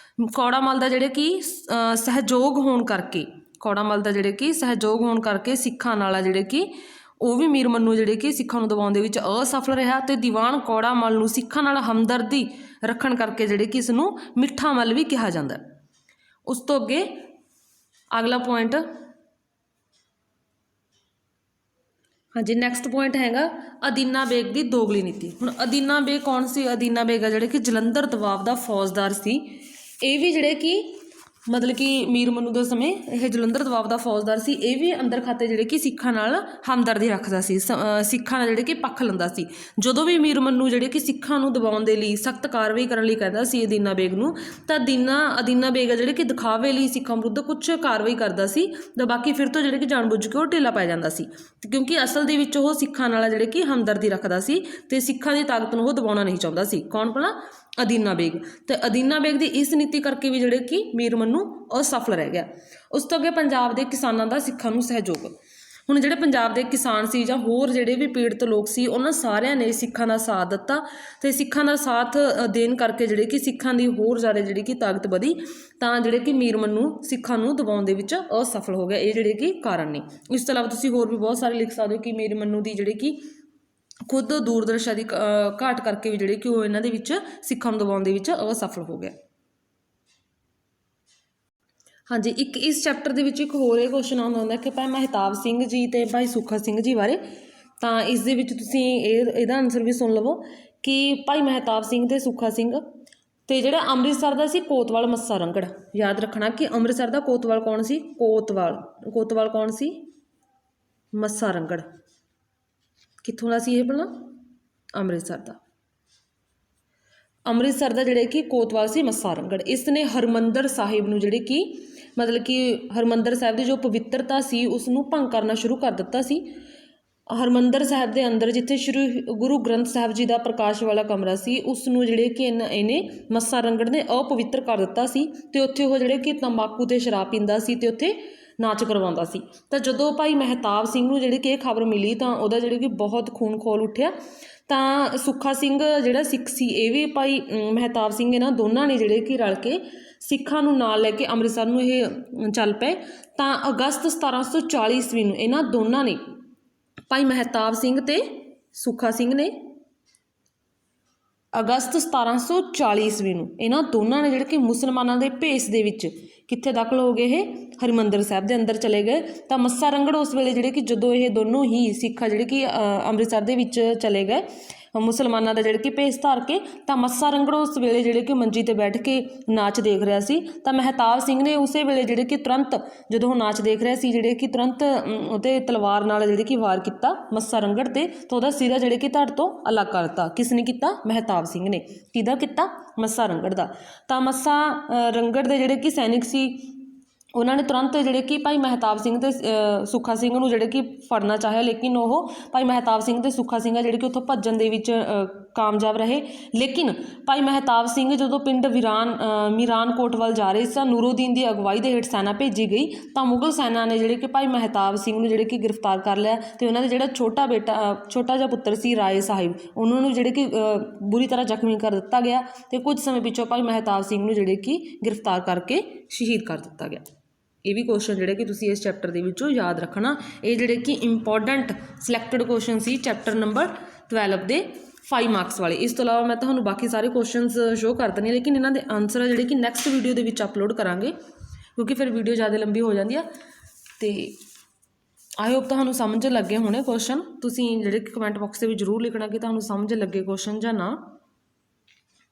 ਕੌੜਾ ਮੱਲ ਦਾ ਜਿਹੜੇ ਕਿ ਸਹਿਯੋਗ ਹੋਣ ਕਰਕੇ, ਕੌੜਾ ਮੱਲ ਦਾ ਜਿਹੜੇ ਕਿ ਸਹਿਯੋਗ ਹੋਣ ਕਰਕੇ ਸਿੱਖਾਂ ਨਾਲ ਆ ਜਿਹੜੇ ਕਿ ਉਹ ਵੀ ਮੀਰ ਮੰਨੂ ਜਿਹੜੇ ਕਿ ਸਿੱਖਾਂ ਨੂੰ ਦਬਾਉਣ ਦੇ ਵਿੱਚ ਅਸਫਲ ਰਿਹਾ। ਅਤੇ ਦੀਵਾਨ ਕੌੜਾ ਮੱਲ ਨੂੰ ਸਿੱਖਾਂ ਨਾਲ ਹਮਦਰਦੀ ਰੱਖਣ ਕਰਕੇ ਜਿਹੜੇ ਕਿ ਇਸ ਨੂੰ ਮਿੱਠਾ ਮੱਲ ਵੀ ਕਿਹਾ ਜਾਂਦਾ। ਉਸ ਤੋਂ ਅੱਗੇ ਅਗਲਾ ਪੁਆਇੰਟ, ਹਾਂਜੀ ਨੈਕਸਟ ਪੁਆਇੰਟ ਹੈਗਾ ਅਦੀਨਾ ਬੇਗ ਦੀ ਦੋਗਲੀ ਨੀਤੀ। ਹੁਣ ਅਦੀਨਾ ਬੇਗ ਕੌਣ ਸੀ? ਅਦੀਨਾ ਬੇਗ ਆ ਜਿਹੜੇ ਕਿ ਜਲੰਧਰ ਦਵਾਬ ਦਾ ਫੌਜਦਾਰ ਸੀ। ਇਹ ਵੀ ਜਿਹੜੇ ਕਿ ਮਤਲਬ ਕਿ ਮੀਰ ਮੰਨੂ ਦੇ ਸਮੇਂ ਇਹ ਜਲੰਧਰ ਦਵਾਬ ਦਾ ਫੌਜਦਾਰ ਸੀ। ਇਹ ਵੀ ਅੰਦਰ ਖਾਤੇ ਜਿਹੜੇ ਕਿ ਸਿੱਖਾਂ ਨਾਲ ਹਮਦਰਦੀ ਰੱਖਦਾ ਸੀ, ਸਿੱਖਾਂ ਨਾਲ ਜਿਹੜੇ ਕਿ ਪੱਖ ਲੈਂਦਾ ਸੀ। ਜਦੋਂ ਵੀ ਮੀਰ ਮੰਨੂ ਜਿਹੜੇ ਕਿ ਸਿੱਖਾਂ ਨੂੰ ਦਬਾਉਣ ਦੇ ਲਈ ਸਖਤ ਕਾਰਵਾਈ ਕਰਨ ਲਈ ਕਹਿੰਦਾ ਸੀ ਅਦੀਨਾ ਬੇਗ ਨੂੰ, ਤਾਂ ਅਦੀਨਾ ਬੇਗ ਆ ਜਿਹੜੇ ਕਿ ਦਿਖਾਵੇ ਲਈ ਸਿੱਖਾਂ ਵਿਰੁੱਧ ਕੁਛ ਕਾਰਵਾਈ ਕਰਦਾ ਸੀ, ਤਾਂ ਬਾਕੀ ਫਿਰ ਤੋਂ ਜਿਹੜੇ ਕਿ ਜਾਣਬੁੱਝ ਕੇ ਉਹ ਢਿੱਲਾ ਪੈ ਜਾਂਦਾ ਸੀ, ਕਿਉਂਕਿ ਅਸਲ ਦੇ ਵਿੱਚ ਉਹ ਸਿੱਖਾਂ ਨਾਲ ਜਿਹੜੇ ਕਿ ਹਮਦਰਦੀ ਰੱਖਦਾ ਸੀ ਅਤੇ ਸਿੱਖਾਂ ਦੀ ਤਾਕਤ ਨੂੰ ਉਹ ਦਬਾਉਣਾ ਨਹੀਂ ਚਾਹੁੰਦਾ ਸੀ। ਕੌਣ ਭਲਾ? ਅਦੀਨਾ ਬੇਗ। ਅਤੇ ਅਦੀਨਾ ਬੇਗ ਦੀ ਇਸ ਨੀਤੀ ਕਰਕੇ ਵੀ ਜਿਹੜੇ ਕਿ ਮੀਰ ਮੰਨੂ ਅਸਫਲ ਰਹਿ ਗਿਆ। ਉਸ ਤੋਂ ਅੱਗੇ ਪੰਜਾਬ ਦੇ ਕਿਸਾਨਾਂ ਦਾ ਸਿੱਖਾਂ ਨੂੰ ਸਹਿਯੋਗ। ਹੁਣ ਜਿਹੜੇ ਪੰਜਾਬ ਦੇ ਕਿਸਾਨ ਸੀ ਜਾਂ ਹੋਰ ਜਿਹੜੇ ਵੀ ਪੀੜਤ ਲੋਕ ਸੀ, ਉਹਨਾਂ ਸਾਰਿਆਂ ਨੇ ਸਿੱਖਾਂ ਦਾ ਸਾਥ ਦਿੱਤਾ ਅਤੇ ਸਿੱਖਾਂ ਦਾ ਸਾਥ ਦੇਣ ਕਰਕੇ ਜਿਹੜੇ ਕਿ ਸਿੱਖਾਂ ਦੀ ਹੋਰ ਜ਼ਿਆਦਾ ਜਿਹੜੀ ਕਿ ਤਾਕਤ ਵਧੀ, ਤਾਂ ਜਿਹੜੇ ਕਿ ਮੀਰ ਮੰਨੂ ਸਿੱਖਾਂ ਨੂੰ ਦਬਾਉਣ ਦੇ ਵਿੱਚ ਅਸਫਲ ਹੋ ਗਿਆ। ਇਹ ਜਿਹੜੇ ਕਿ ਕਾਰਨ ਨੇ। ਇਸ ਤੋਂ ਇਲਾਵਾ ਤੁਸੀਂ ਹੋਰ ਵੀ ਬਹੁਤ ਸਾਰੇ ਲਿਖ ਸਕਦੇ ਹੋ ਕਿ ਮੀਰ ਮੰਨੂ ਦੀ ਜਿਹੜੇ ਕਿ ਖੁਦ ਦੂਰਦਰਸ਼ਾ ਦੀ ਘਾਟ ਕਰਕੇ ਵੀ ਜਿਹੜੇ ਕਿ ਉਹ ਇਹਨਾਂ ਦੇ ਵਿੱਚ ਸਿੱਖਾਂ ਨੂੰ ਦਬਾਉਣ ਦੇ ਵਿੱਚ ਅਸਫਲ ਹੋ ਗਿਆ। ਹਾਂਜੀ, ਇੱਕ ਇਸ ਚੈਪਟਰ ਦੇ ਵਿੱਚ ਇੱਕ ਹੋਰ ਇਹ ਕੁਐਸਚਨ ਆਉਂਦਾ ਹੁੰਦਾ ਕਿ ਭਾਈ ਮਹਿਤਾਬ ਸਿੰਘ ਜੀ ਅਤੇ ਭਾਈ ਸੁੱਖਾ ਸਿੰਘ ਜੀ ਬਾਰੇ। ਤਾਂ ਇਸ ਦੇ ਵਿੱਚ ਤੁਸੀਂ ਇਹਦਾ ਆਨਸਰ ਵੀ ਸੁਣ ਲਵੋ ਕਿ ਭਾਈ ਮਹਿਤਾਬ ਸਿੰਘ ਅਤੇ ਸੁੱਖਾ ਸਿੰਘ ਅਤੇ ਜਿਹੜਾ ਅੰਮ੍ਰਿਤਸਰ ਦਾ ਸੀ ਕੋਤਵਾਲ ਮੱਸਾ ਰੰਘੜ। ਯਾਦ ਰੱਖਣਾ ਕਿ ਅੰਮ੍ਰਿਤਸਰ ਦਾ ਕੋਤਵਾਲ ਕੌਣ ਸੀ? ਕੋਤਵਾਲ ਕੌਣ ਸੀ? ਮੱਸਾ ਰੰਘੜ। ਕਿੱਥੋਂ ਦਾ ਸੀ ਇਹ ਭਲਾ? ਅੰਮ੍ਰਿਤਸਰ ਦਾ। ਅੰਮ੍ਰਿਤਸਰ ਦਾ ਜਿਹੜੇ ਕਿ ਕੋਤਵਾਲ ਸੀ ਮੱਸਾ ਰੰਘੜ। ਇਸ ਨੇ ਹਰਿਮੰਦਰ ਸਾਹਿਬ ਨੂੰ ਜਿਹੜੇ ਕਿ ਮਤਲਬ ਕਿ ਹਰਿਮੰਦਰ ਸਾਹਿਬ ਦੀ ਜੋ ਪਵਿੱਤਰਤਾ ਸੀ ਉਸ ਨੂੰ ਭੰਗ ਕਰਨਾ ਸ਼ੁਰੂ ਕਰ ਦਿੱਤਾ ਸੀ। ਹਰਿਮੰਦਰ ਸਾਹਿਬ ਦੇ ਅੰਦਰ ਜਿੱਥੇ ਸ਼੍ਰੀ ਗੁਰੂ ਗ੍ਰੰਥ ਸਾਹਿਬ ਜੀ ਦਾ ਪ੍ਰਕਾਸ਼ ਵਾਲਾ ਕਮਰਾ ਸੀ, ਉਸ ਨੂੰ ਜਿਹੜੇ ਕਿ ਇਹਨੇ ਮੱਸਾ ਰੰਘੜ ਨੇ ਅਪਵਿੱਤਰ ਕਰ ਦਿੱਤਾ ਸੀ ਅਤੇ ਉੱਥੇ ਉਹ ਜਿਹੜੇ ਕਿ ਤੰਬਾਕੂ ਅਤੇ ਸ਼ਰਾਬ ਪੀਂਦਾ ਸੀ ਅਤੇ ਉੱਥੇ ਨਾਚ ਕਰਵਾਉਂਦਾ ਸੀ। ਤਾਂ ਜਦੋਂ ਭਾਈ ਮਹਿਤਾਬ ਸਿੰਘ ਨੂੰ ਜਿਹੜੀ ਕਿ ਇਹ ਖਬਰ ਮਿਲੀ ਤਾਂ ਉਹਦਾ ਜਿਹੜੇ ਕਿ ਬਹੁਤ ਖੂਨ ਖੋਲ ਉੱਠਿਆ। ਤਾਂ ਸੁੱਖਾ ਸਿੰਘ ਜਿਹੜਾ ਸਿੱਖ ਸੀ, ਇਹ ਵੀ ਭਾਈ ਮਹਿਤਾਬ ਸਿੰਘ, ਇਹਨਾਂ ਦੋਨਾਂ ਨੇ ਜਿਹੜੇ ਕਿ ਰਲ ਕੇ ਸਿੱਖਾਂ ਨੂੰ ਨਾਲ ਲੈ ਕੇ ਅੰਮ੍ਰਿਤਸਰ ਨੂੰ ਇਹ ਚੱਲ ਪਏ। ਤਾਂ ਅਗਸਤ 1740 ਈਸਵੀ ਨੂੰ ਇਹਨਾਂ ਦੋਨਾਂ ਨੇ, ਭਾਈ ਮਹਿਤਾਬ ਸਿੰਘ ਅਤੇ ਸੁੱਖਾ ਸਿੰਘ ਨੇ, ਅਗਸਤ 1740 ਈਸਵੀ ਨੂੰ ਇਹਨਾਂ ਦੋਨਾਂ ਨੇ ਜਿਹੜੇ ਕਿ ਮੁਸਲਮਾਨਾਂ ਦੇ ਭੇਸ ਦੇ ਵਿੱਚ ਕਿੱਥੇ ਦਾਖਲ ਹੋ ਗਏ? ਇਹ ਹਰਿਮੰਦਰ ਸਾਹਿਬ ਦੇ ਅੰਦਰ ਚਲੇ ਗਏ। ਤਾਂ ਮੱਸਾ ਰੰਘੜ ਉਸ ਵੇਲੇ ਜਿਹੜੇ ਕਿ ਜਦੋਂ ਇਹ ਦੋਨੋਂ ਹੀ ਸਿੱਖ ਜਿਹੜੇ ਕਿ ਅੰਮ੍ਰਿਤਸਰ ਦੇ ਵਿੱਚ ਚਲੇ ਗਏ ਮੁਸਲਮਾਨਾਂ ਦਾ ਜਿਹੜੇ ਕਿ ਭੇਸ ਧਾਰ ਕੇ, ਤਾਂ ਮੱਸਾ ਰੰਘੜ ਉਸ ਵੇਲੇ ਜਿਹੜੇ ਕਿ ਮੰਜੀ 'ਤੇ ਬੈਠ ਕੇ ਨਾਚ ਦੇਖ ਰਿਹਾ ਸੀ। ਤਾਂ ਮਹਿਤਾਬ ਸਿੰਘ ਨੇ ਉਸੇ ਵੇਲੇ ਜਿਹੜੇ ਕਿ ਤੁਰੰਤ ਜਦੋਂ ਉਹ ਨਾਚ ਦੇਖ ਰਿਹਾ ਸੀ, ਜਿਹੜੇ ਕਿ ਤੁਰੰਤ ਉਹਦੇ ਤਲਵਾਰ ਨਾਲ ਜਿਹੜੇ ਕਿ ਵਾਰ ਕੀਤਾ ਮੱਸਾ ਰੰਘੜ 'ਤੇ, ਤਾਂ ਉਹਦਾ ਸਿਰਾ ਜਿਹੜੇ ਕਿ ਧੜ ਤੋਂ ਅਲੱਗ ਕਰ ਦਿੱਤਾ। ਕਿਸ ਨੇ ਕੀਤਾ? ਮਹਿਤਾਬ ਸਿੰਘ ਨੇ। ਕਿਹਦਾ ਕੀਤਾ? ਮੱਸਾ ਰੰਘੜ ਦਾ। ਤਾਂ ਮੱਸਾ ਰੰਘੜ ਦੇ ਜਿਹੜੇ ਕਿ ਸੈਨਿਕ ਸੀ, ਉਹਨਾਂ ਨੇ ਤੁਰੰਤ ਜਿਹੜੇ ਕਿ ਭਾਈ ਮਹਿਤਾਬ ਸਿੰਘ ਅਤੇ ਸੁੱਖਾ ਸਿੰਘ ਨੂੰ ਜਿਹੜੇ ਕਿ ਫੜਨਾ ਚਾਹਿਆ, ਲੇਕਿਨ ਉਹ ਭਾਈ ਮਹਿਤਾਬ ਸਿੰਘ ਅਤੇ ਸੁੱਖਾ ਸਿੰਘ ਆ ਜਿਹੜੇ ਕਿ ਉੱਥੋਂ ਭੱਜਣ ਦੇ ਵਿੱਚ ਕਾਮਯਾਬ ਰਹੇ। ਲੇਕਿਨ ਭਾਈ ਮਹਿਤਾਬ ਸਿੰਘ ਜਦੋਂ ਪਿੰਡ ਮੀਰਾਨਕੋਟ ਵੱਲ ਜਾ ਰਹੇ ਸਨ, ਨੂਰੋਦੀਨ ਦੀ ਅਗਵਾਈ ਦੇ ਹੇਠ ਸੈਨਾ ਭੇਜੀ ਗਈ। ਤਾਂ ਮੁਗਲ ਸੈਨਾ ਨੇ ਜਿਹੜੇ ਕਿ ਭਾਈ ਮਹਿਤਾਬ ਸਿੰਘ ਨੂੰ ਜਿਹੜੇ ਕਿ ਗ੍ਰਿਫਤਾਰ ਕਰ ਲਿਆ ਅਤੇ ਉਹਨਾਂ ਦੇ ਜਿਹੜਾ ਛੋਟਾ ਜਿਹਾ ਪੁੱਤਰ ਸੀ ਰਾਏ ਸਾਹਿਬ, ਉਹਨਾਂ ਨੂੰ ਜਿਹੜੇ ਕਿ ਬੁਰੀ ਤਰ੍ਹਾਂ ਜ਼ਖਮੀ ਕਰ ਦਿੱਤਾ ਗਿਆ ਅਤੇ ਕੁਝ ਸਮੇਂ ਪਿੱਛੋਂ ਭਾਈ ਮਹਿਤਾਬ ਸਿੰਘ ਨੂੰ ਜਿਹੜੇ ਕਿ ਗ੍ਰਿਫਤਾਰ ਕਰਕੇ ਸ਼ਹੀਦ ਕਰ ਦਿੱਤਾ ਗਿਆ। ਇਹ ਵੀ ਕੁਐਸਚਨ ਜਿਹੜੇ ਕਿ ਤੁਸੀਂ ਇਸ ਚੈਪਟਰ ਦੇ ਵਿੱਚੋਂ ਯਾਦ ਰੱਖਣਾ। ਇਹ ਜਿਹੜੇ ਕਿ ਇੰਪੋਰਟੈਂਟ ਸਿਲੈਕਟਡ ਕੁਐਸਚਨ ਸੀ ਚੈਪਟਰ ਨੰਬਰ 12 ਦੇ 5 ਮਾਰਕਸ ਵਾਲੇ। ਇਸ ਤੋਂ ਇਲਾਵਾ ਮੈਂ ਤੁਹਾਨੂੰ ਬਾਕੀ ਸਾਰੇ ਕੁਐਸਚਨਸ ਸ਼ੋਅ ਕਰ ਦਿੰਦੀ ਹਾਂ, ਲੇਕਿਨ ਇਹਨਾਂ ਦੇ ਆਨਸਰ ਆ ਜਿਹੜੇ ਕਿ ਨੈਕਸਟ ਵੀਡੀਓ ਦੇ ਵਿੱਚ ਅਪਲੋਡ ਕਰਾਂਗੇ, ਕਿਉਂਕਿ ਫਿਰ ਵੀਡੀਓ ਜ਼ਿਆਦਾ ਲੰਬੀ ਹੋ ਜਾਂਦੀ ਆ। ਅਤੇ ਆਈ ਹੋਪ ਤੁਹਾਨੂੰ ਸਮਝ ਲੱਗੇ ਹੋਣੇ ਕੁਐਸਚਨ। ਤੁਸੀਂ ਜਿਹੜੇ ਕਿ ਕਮੈਂਟ ਬਾਕਸ ਦੇ ਵਿੱਚ ਜ਼ਰੂਰ ਲਿਖਣਾ ਕਿ ਤੁਹਾਨੂੰ ਸਮਝ ਲੱਗੇ ਕੁਐਸਚਨ ਜਾਂ ਨਾ,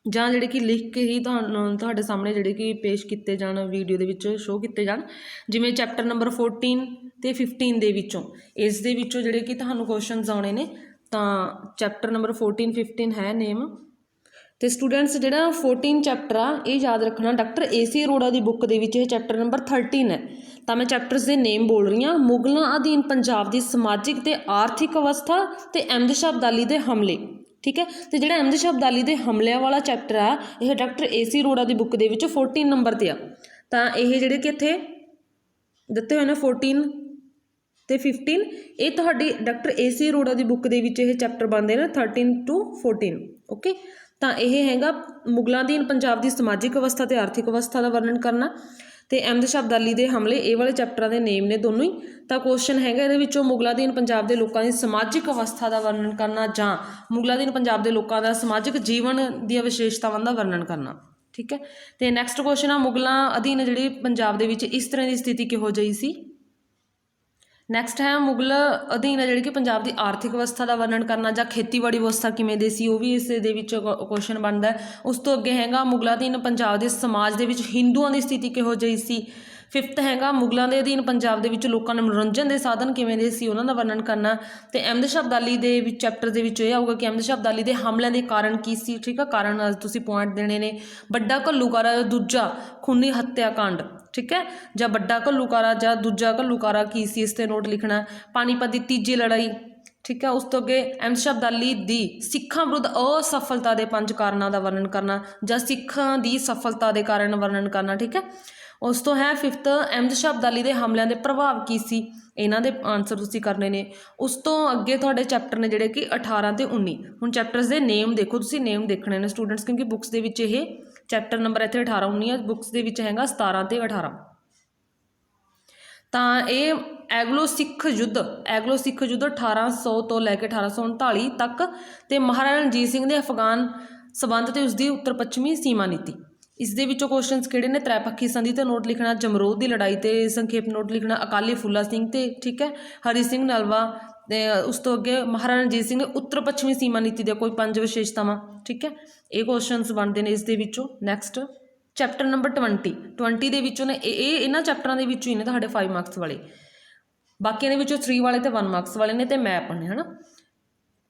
ਜਾਂ ਜਿਹੜੇ ਕਿ ਲਿਖ ਕੇ ਹੀ ਤੁਹਾਡੇ ਸਾਹਮਣੇ ਜਿਹੜੇ ਕਿ ਪੇਸ਼ ਕੀਤੇ ਜਾਣ, ਵੀਡੀਓ ਦੇ ਵਿੱਚ ਸ਼ੋਅ ਕੀਤੇ ਜਾਣ। ਜਿਵੇਂ ਚੈਪਟਰ ਨੰਬਰ 14 ਅਤੇ 15 ਦੇ ਵਿੱਚੋਂ, ਇਸ ਦੇ ਵਿੱਚੋਂ ਜਿਹੜੇ ਕਿ ਤੁਹਾਨੂੰ ਕੁਐਸਚਨਸ ਆਉਣੇ ਨੇ। ਤਾਂ ਚੈਪਟਰ ਨੰਬਰ 14, 15 ਹੈ ਨੇਮ। ਅਤੇ ਸਟੂਡੈਂਟਸ ਜਿਹੜਾ 14 ਚੈਪਟਰ ਆ ਇਹ ਯਾਦ ਰੱਖਣਾ, ਡਾਕਟਰ AC ਅਰੋੜਾ ਦੀ ਬੁੱਕ ਦੇ ਵਿੱਚ ਇਹ ਚੈਪਟਰ ਨੰਬਰ 13 ਹੈ। ਤਾਂ ਮੈਂ ਚੈਪਟਰਸ ਦੇ ਨੇਮ ਬੋਲ ਰਹੀ ਹਾਂ। ਮੁਗਲਾਂ ਅਧੀਨ ਪੰਜਾਬ ਦੀ ਸਮਾਜਿਕ ਅਤੇ ਆਰਥਿਕ ਅਵਸਥਾ ਅਤੇ ਅਹਿਮਦ ਸ਼ਾਹ ਅਬਦਾਲੀ ਦੇ ਹਮਲੇ। ਠੀਕ ਹੈ, ਅਤੇ ਜਿਹੜਾ ਅਹਿਮਦ ਸ਼ਾਹ ਅਬਦਾਲੀ ਦੇ ਹਮਲਿਆਂ ਵਾਲਾ ਚੈਪਟਰ ਆ ਇਹ ਡਾਕਟਰ AC ਅਰੋੜਾ ਦੀ ਬੁੱਕ ਦੇ ਵਿੱਚ 14 ਨੰਬਰ 'ਤੇ ਆ। ਤਾਂ ਇਹ ਜਿਹੜੇ ਕਿ ਇੱਥੇ ਦਿੱਤੇ ਹੋਏ ਨੇ 14 ਅਤੇ 15, ਇਹ ਤੁਹਾਡੀ ਡਾਕਟਰ AC ਅਰੋੜਾ ਦੀ ਬੁੱਕ ਦੇ ਵਿੱਚ ਇਹ ਚੈਪਟਰ ਬਣਦੇ ਨੇ 13 to 14। ਓਕੇ, ਤਾਂ ਇਹ ਹੈਗਾ ਮੁਗਲਾਂ ਅਧੀਨ ਪੰਜਾਬ ਦੀ ਸਮਾਜਿਕ ਅਵਸਥਾ ਅਤੇ ਆਰਥਿਕ ਅਵਸਥਾ ਦਾ ਵਰਣਨ ਕਰਨਾ। ਤੇ ਅਹਿਮਦ ਸ਼ਾਹ ਅਬਦਾਲੀ ਦੇ ਹਮਲੇ, ਇਹ ਵਾਲੇ ਚੈਪਟਰਾਂ ਦੇ ਨੇਮ ਨੇ ਦੋਨੋਂ ਹੀ। ਤਾਂ ਕੁਐਸਚਨ ਹੈਗਾ ਇਹਦੇ ਵਿੱਚੋਂ ਮੁਗਲਾਧੀਨ ਪੰਜਾਬ ਦੇ ਲੋਕਾਂ ਦੀ ਸਮਾਜਿਕ ਅਵਸਥਾ ਦਾ ਵਰਣਨ ਕਰਨਾ ਜਾਂ ਮੁਗਲਾਧੀਨ ਪੰਜਾਬ ਦੇ ਲੋਕਾਂ ਦਾ ਸਮਾਜਿਕ ਜੀਵਨ ਦੀਆਂ ਵਿਸ਼ੇਸ਼ਤਾਵਾਂ ਦਾ ਵਰਣਨ ਕਰਨਾ। ਠੀਕ ਹੈ। ਤੇ ਨੈਕਸਟ ਕੁਐਸਚਨ ਆ, ਮੁਗਲਾਂ ਅਧੀਨ ਜਿਹੜੀ ਪੰਜਾਬ ਦੇ ਵਿੱਚ ਇਸ ਤਰ੍ਹਾਂ ਦੀ ਸਥਿਤੀ ਕਿਹੋ ਜਿਹੀ ਸੀ। ਨੈਕਸਟ ਹੈ ਮੁਗਲ ਅਧੀਨ ਜਿਹੜੀ ਕਿ ਪੰਜਾਬ ਦੀ ਆਰਥਿਕ ਅਵਸਥਾ ਦਾ ਵਰਣਨ ਕਰਨਾ ਜਾਂ ਖੇਤੀਬਾੜੀ ਵਿਵਸਥਾ ਕਿਵੇਂ ਦੇ ਸੀ, ਉਹ ਵੀ ਇਸ ਦੇ ਵਿੱਚ ਕੁਐਸਚਨ ਬਣਦਾ। ਉਸ ਤੋਂ ਅੱਗੇ ਹੈਗਾ ਮੁਗਲਾਂ ਅਧੀਨ ਪੰਜਾਬ ਦੇ ਸਮਾਜ ਦੇ ਵਿੱਚ ਹਿੰਦੂਆਂ ਦੀ ਸਥਿਤੀ ਕਿਹੋ ਜਿਹੀ ਸੀ। 5th ਹੈਗਾ ਮੁਗਲਾਂ ਦੇ ਅਧੀਨ ਪੰਜਾਬ ਦੇ ਵਿੱਚ ਲੋਕਾਂ ਨੂੰ ਮਨੋਰੰਜਨ ਦੇ ਸਾਧਨ ਕਿਵੇਂ ਦੇ ਸੀ, ਉਹਨਾਂ ਦਾ ਵਰਣਨ ਕਰਨਾ। ਤੇ ਅਹਿਮਦ ਸ਼ਾਹ ਅਬਦਾਲੀ ਦੇ ਵਿੱਚ ਚੈਪਟਰ ਦੇ ਵਿੱਚ ਇਹ ਆਊਗਾ ਕਿ ਅਹਿਮਦ ਸ਼ਾਹ ਅਬਦਾਲੀ ਦੇ ਹਮਲਿਆਂ ਦੇ ਕਾਰਨ ਕੀ ਸੀ। ਠੀਕ ਆ, ਕਾਰਨ ਤੁਸੀਂ ਪੁਆਇੰਟ ਦੇਣੇ ਨੇ। ਵੱਡਾ ਘੱਲੂਘਾਰਾ, ਦੂਜਾ ਖੂਨੀ ਹੱਤਿਆਕਾਂਡ, ਠੀਕ ਹੈ, ਜਾਂ ਵੱਡਾ ਘੱਲੂਘਾਰਾ ਜਾਂ ਦੂਜਾ ਘੱਲੂਘਾਰਾ ਕੀ ਸੀ, ਇਸ 'ਤੇ ਨੋਟ ਲਿਖਣਾ। ਪਾਣੀਪਤ ਦੀ ਤੀਜੀ ਲੜਾਈ, ਠੀਕ ਹੈ। ਉਸ ਤੋਂ ਅੱਗੇ ਅਹਿਮਦ ਸ਼ਾਹ ਅਬਦਾਲੀ ਦੀ ਸਿੱਖਾਂ ਵਿਰੁੱਧ ਅਸਫਲਤਾ ਦੇ 5 ਕਾਰਨਾਂ ਦਾ ਵਰਣਨ ਕਰਨਾ ਜਾਂ ਸਿੱਖਾਂ ਦੀ ਸਫਲਤਾ ਦੇ ਕਾਰਨ ਵਰਣਨ ਕਰਨਾ। ਠੀਕ ਹੈ। ਉਸ ਤੋਂ ਹੈ 5th ਅਹਿਮਦ ਸ਼ਾਹ ਅਬਦਾਲੀ ਦੇ ਹਮਲਿਆਂ ਦੇ ਪ੍ਰਭਾਵ ਕੀ ਸੀ, ਇਹਨਾਂ ਦੇ ਆਨਸਰ ਤੁਸੀਂ ਕਰਨੇ ਨੇ। ਉਸ ਤੋਂ ਅੱਗੇ ਤੁਹਾਡੇ ਚੈਪਟਰ ਨੇ ਜਿਹੜੇ ਕਿ 18 ਤੇ 19। ਹੁਣ ਚੈਪਟਰਸ ਦੇ ਨੇਮ ਦੇਖੋ, ਤੁਸੀਂ ਨੇਮ ਦੇਖਣੇ ਨੇ ਸਟੂਡੈਂਟਸ, ਕਿਉਂਕਿ ਬੁੱਕਸ ਦੇ ਵਿੱਚ ਇਹ ਚੈਪਟਰ ਨੰਬਰ ਇੱਥੇ 18 19 ਹੈ, ਬੁੱਕਸ ਦੇ ਵਿੱਚ ਹੈਗਾ 17 ਤੇ 18। ਤਾਂ ਇਹ ਐਗਲੋ ਸਿੱਖ ਯੁੱਧ 1800 ਤੋਂ ਲੈ ਕੇ 1839 ਤੱਕ, ਤੇ ਮਹਾਰਾਜਾ ਰਣਜੀਤ ਸਿੰਘ ਦੇ ਅਫਗਾਨ ਸਬੰਧ ਤੇ ਉਸਦੀ ਉੱਤਰ ਪੱਛਮੀ ਸੀਮਾ ਨੀਤੀ। ਇਸ ਦੇ ਵਿੱਚੋਂ ਕੁਐਸਚਨਸ ਕਿਹੜੇ ਨੇ, ਤ੍ਰੈਪੱਖੀ ਸੰਧੀ ਤੇ ਨੋਟ ਲਿਖਣਾ, ਜਮਰੋਦ ਦੀ ਲੜਾਈ ਤੇ ਸੰਖੇਪ ਨੋਟ ਲਿਖਣਾ, ਅਕਾਲੀ ਫੂਲਾ ਸਿੰਘ ਤੇ, ਠੀਕ ਹੈ, ਹਰੀ ਸਿੰਘ ਨਲਵਾ। ਤੇ ਉਸ ਤੋਂ ਅੱਗੇ ਮਹਾਰਾਜਾ ਰਣਜੀਤ ਸਿੰਘ ਦੇ ਉੱਤਰ ਪੱਛਮੀ ਸੀਮਾ ਨੀਤੀ ਦੇ ਕੋਈ 5 ਵਿਸ਼ੇਸ਼ਤਾਵਾਂ। ਠੀਕ ਹੈ, ਇਹ ਕੁਐਸਚਨਸ ਬਣਦੇ ਨੇ ਇਸ ਦੇ ਵਿੱਚੋਂ। ਨੈਕਸਟ ਚੈਪਟਰ ਨੰਬਰ 20 ਦੇ ਵਿੱਚੋਂ ਨੇ ਇਹ ਇਹਨਾਂ ਚੈਪਟਰਾਂ ਦੇ ਵਿੱਚੋਂ ਹੀ ਨੇ ਤੁਹਾਡੇ 5 ਮਾਰਕਸ ਵਾਲੇ, ਬਾਕੀਆਂ ਦੇ ਵਿੱਚੋਂ 3 ਵਾਲੇ ਤੇ 1 ਮਾਰਕਸ ਵਾਲੇ ਨੇ, ਤੇ ਮੈਪ ਨੇ, ਹੈ ਨਾ।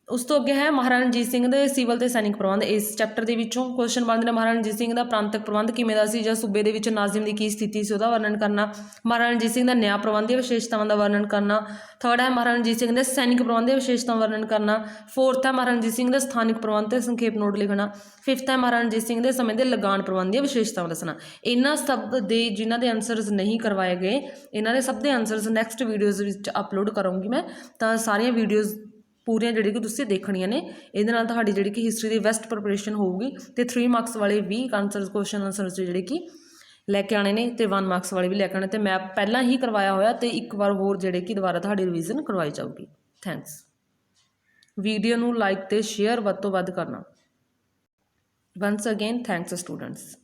ਉਸ ਤੋਂ ਅੱਗੇ ਹੈ ਮਹਾਰਾਜਾ ਰਣਜੀਤ ਸਿੰਘ ਦੇ ਸਿਵਲ ਤੇ ਸੈਨਿਕ ਪ੍ਰਬੰਧ। ਇਸ ਚੈਪਟਰ ਦੇ ਵਿੱਚੋਂ ਕੁਐਸਚਨ ਬਣਦੇ ਨੇ, ਮਹਾਰਾਜਾ ਰਣਜੀਤ ਸਿੰਘ ਦਾ ਪ੍ਰਾਂਤਕ ਪ੍ਰਬੰਧ ਕਿਵੇਂ ਦਾ ਸੀ ਜਾਂ ਸੂਬੇ ਦੇ ਵਿੱਚ ਨਾਜ਼ਿਮ ਦੀ ਕੀ ਸਥਿਤੀ ਸੀ, ਉਹਦਾ ਵਰਣਨ ਕਰਨਾ। ਮਹਾਰਾਜਾ ਰਣਜੀਤ ਸਿੰਘ ਦਾ ਨਿਆਂ ਪ੍ਰਬੰਧ ਦੀਆਂ ਵਿਸ਼ੇਸ਼ਤਾਵਾਂ ਦਾ ਵਰਣਨ ਕਰਨਾ। 3rd ਹੈ ਮਹਾਰਾਜਾ ਰਣਜੀਤ ਸਿੰਘ ਦੇ ਸੈਨਿਕ ਪ੍ਰਬੰਧ ਦੀਆਂ ਵਿਸ਼ੇਸ਼ਤਾਵਾਂ ਵਰਣਨ ਕਰਨਾ। 4th ਹੈ ਮਹਾਰਾਜਾ ਰਣਜੀਤ ਸਿੰਘ ਦੇ ਸਥਾਨਿਕ ਪ੍ਰਬੰਧ ਤੇ ਸੰਖੇਪ ਨੋਟ ਲਿਖਣਾ। 5th ਹੈ ਮਹਾਰਾਜਾ ਰਣਜੀਤ ਸਿੰਘ ਦੇ ਸਮੇਂ ਦੇ ਲਗਾਨ ਪ੍ਰਬੰਧ ਦੀਆਂ ਵਿਸ਼ੇਸ਼ਤਾਵਾਂ ਦੱਸਣਾ। ਇਹਨਾਂ ਸਭ ਦੇ ਜਿਨ੍ਹਾਂ ਦੇ ਆਨਸਰਸ ਨਹੀਂ ਕਰਵਾਏ ਗਏ, ਇਹਨਾਂ ਦੇ ਸਭ ਦੇ ਆਨਸਰਸ ਨੈਕਸਟ ਵੀਡੀਓਜ਼ ਵਿੱਚ ਅਪਲੋਡ ਕਰਾਂਗੀ ਮੈਂ। ਤਾਂ ਸਾਰੀਆਂ ਵੀਡੀਓਜ਼ ਪੂਰੀਆਂ ਜਿਹੜੀ ਕਿ ਤੁਸੀਂ ਦੇਖਣੀਆਂ ਨੇ। ਇਹਦੇ ਨਾਲ ਤੁਹਾਡੀ ਜਿਹੜੀ ਕਿ ਹਿਸਟਰੀ ਦੀ ਬੈਸਟ ਪ੍ਰੈਪਰੇਸ਼ਨ ਹੋਊਗੀ, ਤੇ 3 ਮਾਰਕਸ ਵਾਲੇ ਵੀ ਕੁਐਸਚਨ ਆਨਸਰਸ ਜਿਹੜੇ ਕਿ ਲੈ ਕੇ ਆਉਣੇ ਨੇ, ਤੇ 1 ਮਾਰਕਸ ਵਾਲੇ ਵੀ ਲੈ ਕੇ ਆਉਣੇ। ਤੇ ਮੈਂ ਪਹਿਲਾਂ ਹੀ ਕਰਵਾਇਆ ਹੋਇਆ, ਤੇ ਇੱਕ ਵਾਰ ਹੋਰ ਜਿਹੜੇ ਕਿ ਦੁਬਾਰਾ ਤੁਹਾਡੀ ਰਿਵੀਜ਼ਨ ਕਰਵਾਈ ਜਾਊਗੀ। ਥੈਂਕਸ। ਵੀਡੀਓ ਨੂੰ ਲਾਈਕ ਤੇ ਸ਼ੇਅਰ ਵੱਧ ਤੋਂ ਵੱਧ ਕਰਨਾ। ਵੰਸ ਅਗੇਨ ਥੈਂਕਸ ਸਟੂਡੈਂਟਸ।